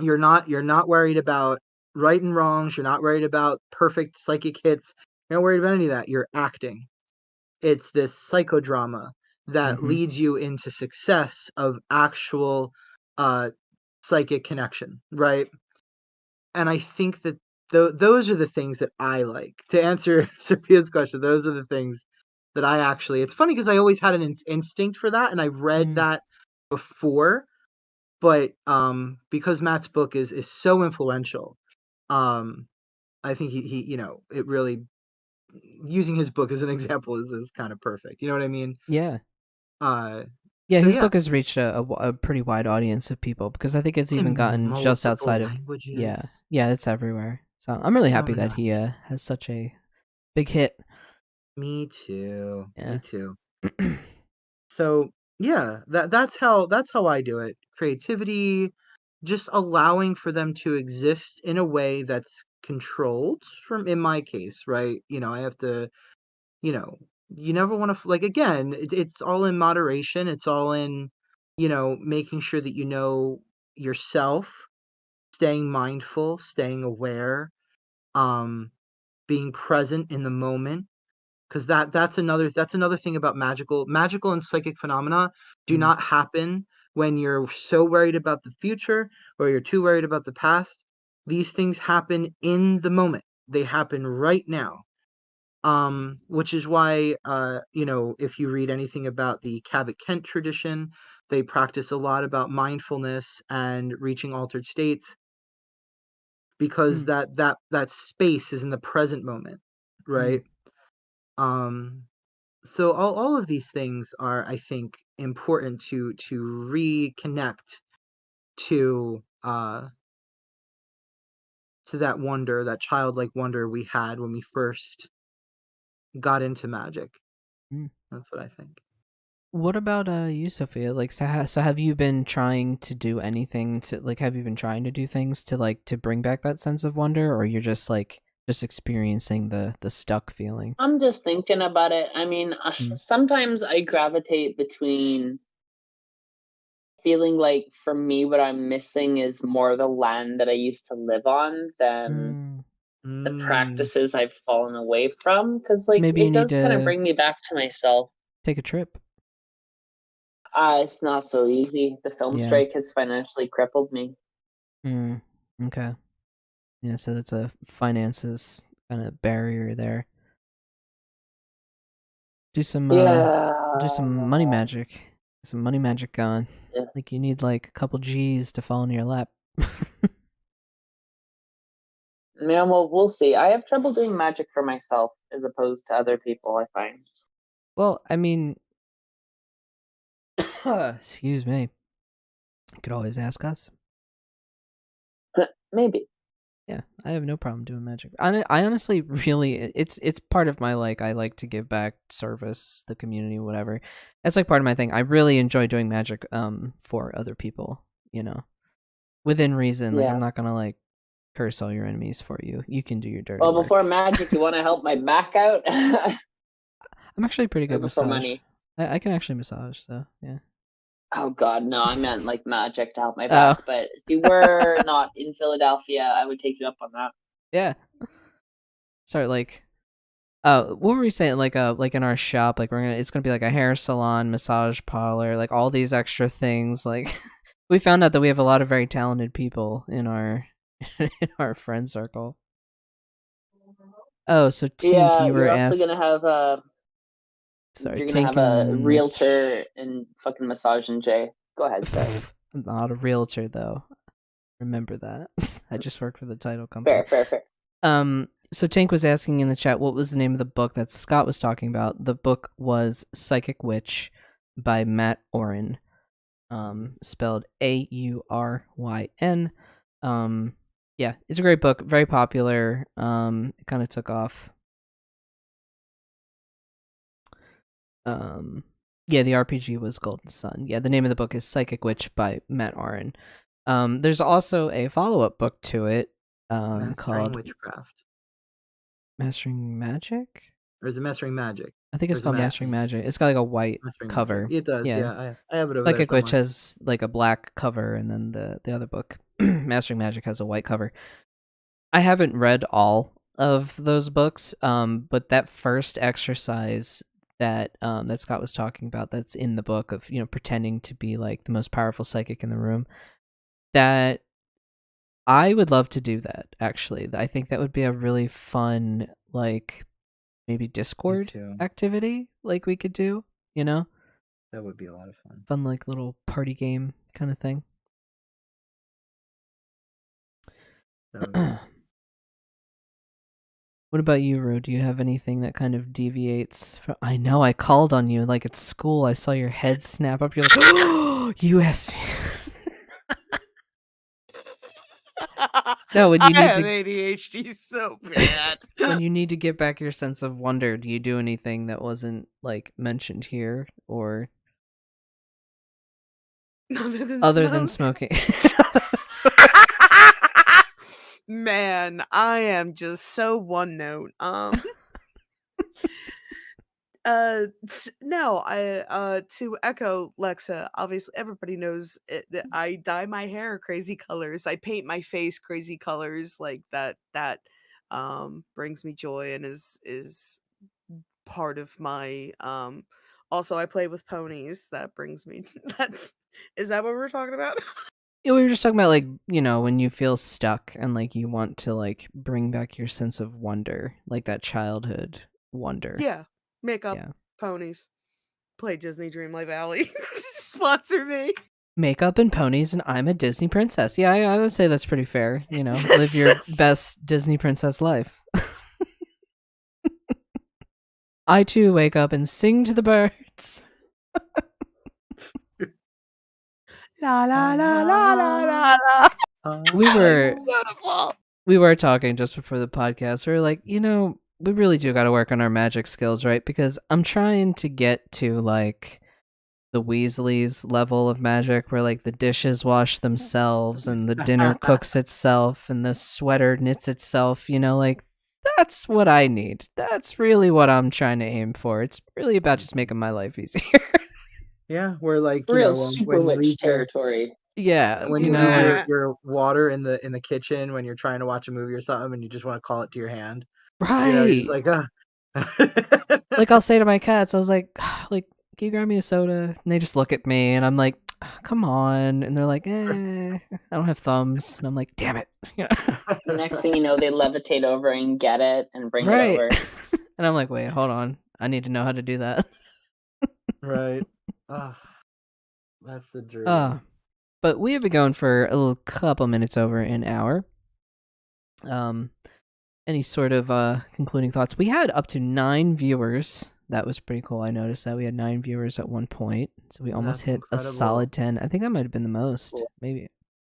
you're not worried about right and wrongs, you're not worried about perfect psychic hits. You're not worried about any of that. You're acting. It's this psychodrama that Mhm. leads you into success of actual uh psychic connection, right? And I think that those are the things that I like. To answer Sophia's question, those are the things that I actually. It's funny because I always had an instinct for that, and I've read Mm. that before, but because Matt's book is so influential, um, I think he it really, using his book as an example is kind of perfect. You know what I mean? Yeah. Uh, Yeah, so his yeah, book has reached a pretty wide audience of people because I think it's it's even in gotten just multiple outside of languages. yeah, it's everywhere. So I'm really So happy that nice. he has such a big hit. Me too. Me Yeah. too. So yeah, that's how I do it. Creativity, just allowing for them to exist in a way that's controlled. From in my case, right? I have to. You know, you never want to, like, again. It's all in moderation. It's all in, making sure that you know yourself, staying mindful, staying aware, being present in the moment. Because that's another thing about magical and psychic phenomena do not happen when you're so worried about the future or you're too worried about the past. These things happen in the moment. They happen right now. Which is why if you read anything about the Cabot Kent tradition, they practice a lot about mindfulness and reaching altered states, because that space is in the present moment, right? So all of these things are, I think, important to reconnect to that wonder, that childlike wonder we had when we first got into magic. That's what I think. What about you, Sophia? Like, so have you been trying to do anything to, like, have you been trying to do things to, like, to bring back that sense of wonder, or you're just like just experiencing the stuck feeling? I'm just thinking about it. I mean, sometimes I gravitate between feeling like, for me, what I'm missing is more the land that I used to live on than the practices I've fallen away from. Because, So like, maybe you it need does kind of to bring me back to myself. take a trip. It's not so easy. The film Yeah. strike has financially crippled me. Okay. Yeah, so that's a finances kind of barrier there. Do some money magic. Some money magic going. Yeah. Like, you need like a couple G's to fall in your lap. Yeah, well, we'll see. I have trouble doing magic for myself as opposed to other people, I find. Well, I mean, excuse me. You could always ask us. Maybe. Yeah, I have no problem doing magic. I honestly really, it's part of my, like, I like to give back, service the community, whatever. That's like part of my thing. I really enjoy doing magic for other people, within reason. Like, I'm not gonna like curse all your enemies for you. You can do your dirty Well, work. before magic, you want to help my back out? I'm actually pretty good before massage. money. I can actually massage, so yeah. Oh God, no! I meant like magic to help my back. But if you were not in Philadelphia, I would take you up on that. Yeah. Start like, what were we saying? Like in our shop, like it's gonna be like a hair salon, massage parlor, like all these extra things. Like, we found out that we have a lot of very talented people in our in our friend circle. Oh, so Tink, you were you're also asked. gonna have a. Sorry, you're gonna have a realtor and fucking massage and Jay. Go ahead, sir. I'm not a realtor though. Remember that. I just worked for the title company. Fair. So Tank was asking in the chat, what was the name of the book that Scott was talking about? The book was Psychic Witch by Matt Oren, spelled Auryn. Yeah, it's a great book, very popular. It kind of took off. Yeah, the RPG was Golden Sun. Yeah, the name of the book is Psychic Witch by Matt Oren. There's also a follow-up book to it, called Witchcraft. Mastering Magic? Or is it Mastering Magic? I think it's called Mastering Magic. It's got like a white cover. Magic. It does, yeah. I have it over Psychic there Witch has like a black cover, and then the other book, Mastering Magic, has a white cover. I haven't read all of those books, but that first exercise that that Scott was talking about, that's in the book, of pretending to be like the most powerful psychic in the room, that I would love to do that. Actually, I think that would be a really fun, like, maybe Discord activity, like we could do. That would be a lot of fun. Fun, like, little party game kind of thing. What about you, Ru? Do you have anything that kind of deviates from... I know, I called on you like at school. I saw your head snap up. You're like, oh, you asked me. No, when you need have ADHD so bad. When you need to get back your sense of wonder, do you do anything that wasn't like mentioned here, or other than smoking? Man, I am just so one note. No, to echo Lexa, obviously everybody knows that I dye my hair crazy colors. I paint my face crazy colors like that brings me joy and is part of my also I play with ponies. That brings me that's is that what we're talking about? Yeah, we were just talking about like, when you feel stuck and like you want to like bring back your sense of wonder, like that childhood wonder. Yeah. Makeup, Yeah. ponies. Play Disney Dreamlight Valley. Sponsor me. Makeup and ponies, and I'm a Disney princess. Yeah, I would say that's pretty fair. Live your best Disney princess life. I too wake up and sing to the birds. La la la la la la la. We were Beautiful. we were talking just before the podcast. We were like, we really do got to work on our magic skills, right? Because I'm trying to get to like the Weasleys level of magic where like the dishes wash themselves and the dinner cooks itself and the sweater knits itself, like that's what I need. That's really what I'm trying to aim for. It's really about just making my life easier. Yeah, where like Real when super you witch leave territory. Yeah, when you leave your water in the kitchen when you're trying to watch a movie or something and you just want to call it to your hand. right. You're just like, Like I'll say to my cats, I was like, can you grab me a soda? And they just look at me, and I'm like, come on. And they're like, I don't have thumbs. And I'm like, damn it. Next thing you know, they levitate over and get it and bring it over. And I'm like, wait, hold on. I need to know how to do that. Right. That's the dream. But we have been going for a little couple minutes over an hour. Any sort of concluding thoughts? We had up to 9 viewers. That was pretty cool. I noticed that we had 9 viewers at one point, so we almost hit incredible. A solid 10. I think that might have been the most. Cool. Maybe I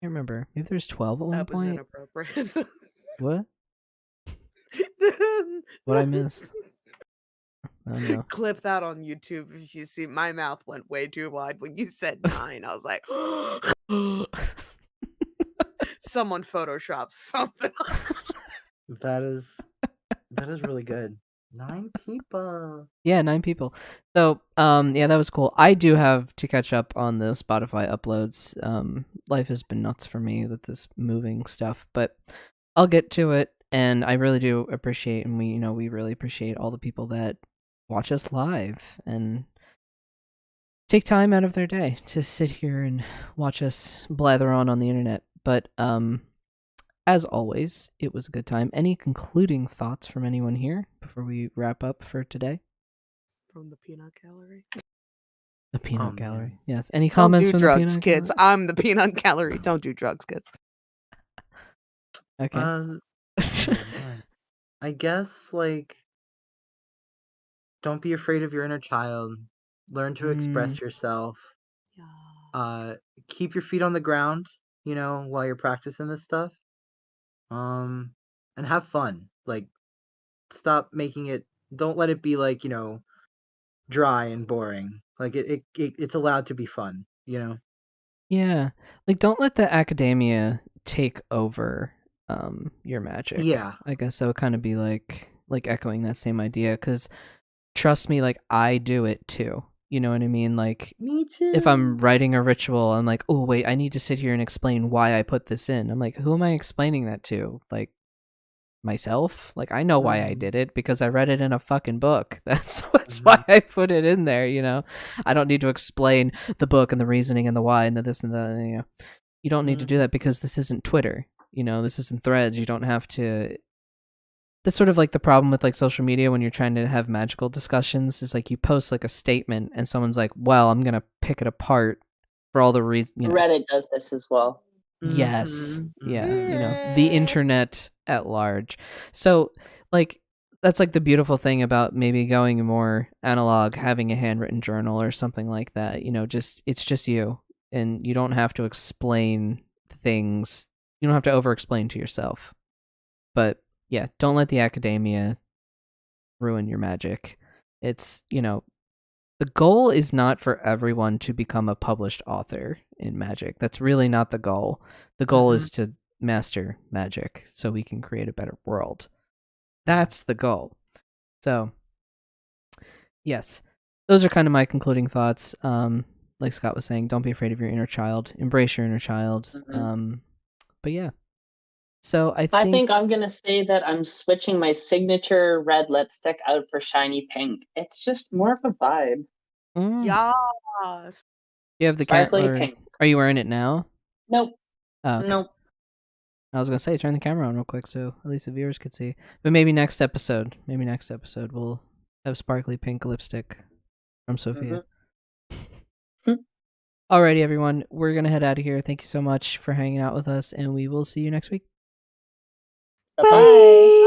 can't remember. Maybe there's 12 at one point. That was inappropriate. What? What I miss? I don't know. Clip that on YouTube. If you see, my mouth went way too wide when you said 9. I was like, someone photoshopped something. That is really good. 9 people. Yeah, 9 people. So, yeah, that was cool. I do have to catch up on the Spotify uploads. Life has been nuts for me with this moving stuff, but I'll get to it. And I really do appreciate, and we really appreciate all the people that watch us live and take time out of their day to sit here and watch us blather on the internet. But, as always, it was a good time. Any concluding thoughts from anyone here before we wrap up for today? From the peanut gallery. The peanut gallery. Yes. Any comments from drugs, the peanut kids. gallery? I'm the peanut gallery. Don't do drugs, kids. Okay. I guess like don't be afraid of your inner child. Learn to express yourself. Yeah. Keep your feet on the ground, while you're practicing this stuff. And have fun. Like, stop making it. Don't let it be like dry and boring. Like it's allowed to be fun. Yeah, like don't let the academia take over your magic. Yeah, I guess that would kind of be like echoing that same idea. Because trust me, like I do it too. You know what I mean? Like, me too. If I'm writing a ritual, I'm like, oh wait, I need to sit here and explain why I put this in. I'm like, who am I explaining that to? Like, myself? Like, I know why I did it because I read it in a fucking book. That's why I put it in there. I don't need to explain the book and the reasoning and the why and the this and the. You don't need to do that because this isn't Twitter. This isn't Threads. You don't have to. That's sort of like the problem with like social media when you're trying to have magical discussions is like you post like a statement and someone's like, well, I'm gonna pick it apart for all the reasons. Reddit does this as well. Yes. Yeah. The internet at large. So like that's like the beautiful thing about maybe going more analog, having a handwritten journal or something like that. It's just you, and you don't have to explain things. You don't have to over explain to yourself. But yeah, don't let the academia ruin your magic. It's, the goal is not for everyone to become a published author in magic. That's really not the goal. The goal is to master magic so we can create a better world. That's the goal. So, yes, those are kind of my concluding thoughts. Like Scott was saying, don't be afraid of your inner child. Embrace your inner child. But yeah. So I think I'm gonna say that I'm switching my signature red lipstick out for shiny pink. It's just more of a vibe. Yes. You have the Sparkly camera. pink. Are you wearing it now? Nope. Oh, okay. Nope. I was gonna say turn the camera on real quick so at least the viewers could see. But maybe next episode we'll have sparkly pink lipstick from Sophia. Alrighty, everyone, we're gonna head out of here. Thank you so much for hanging out with us, and we will see you next week. Bye-bye.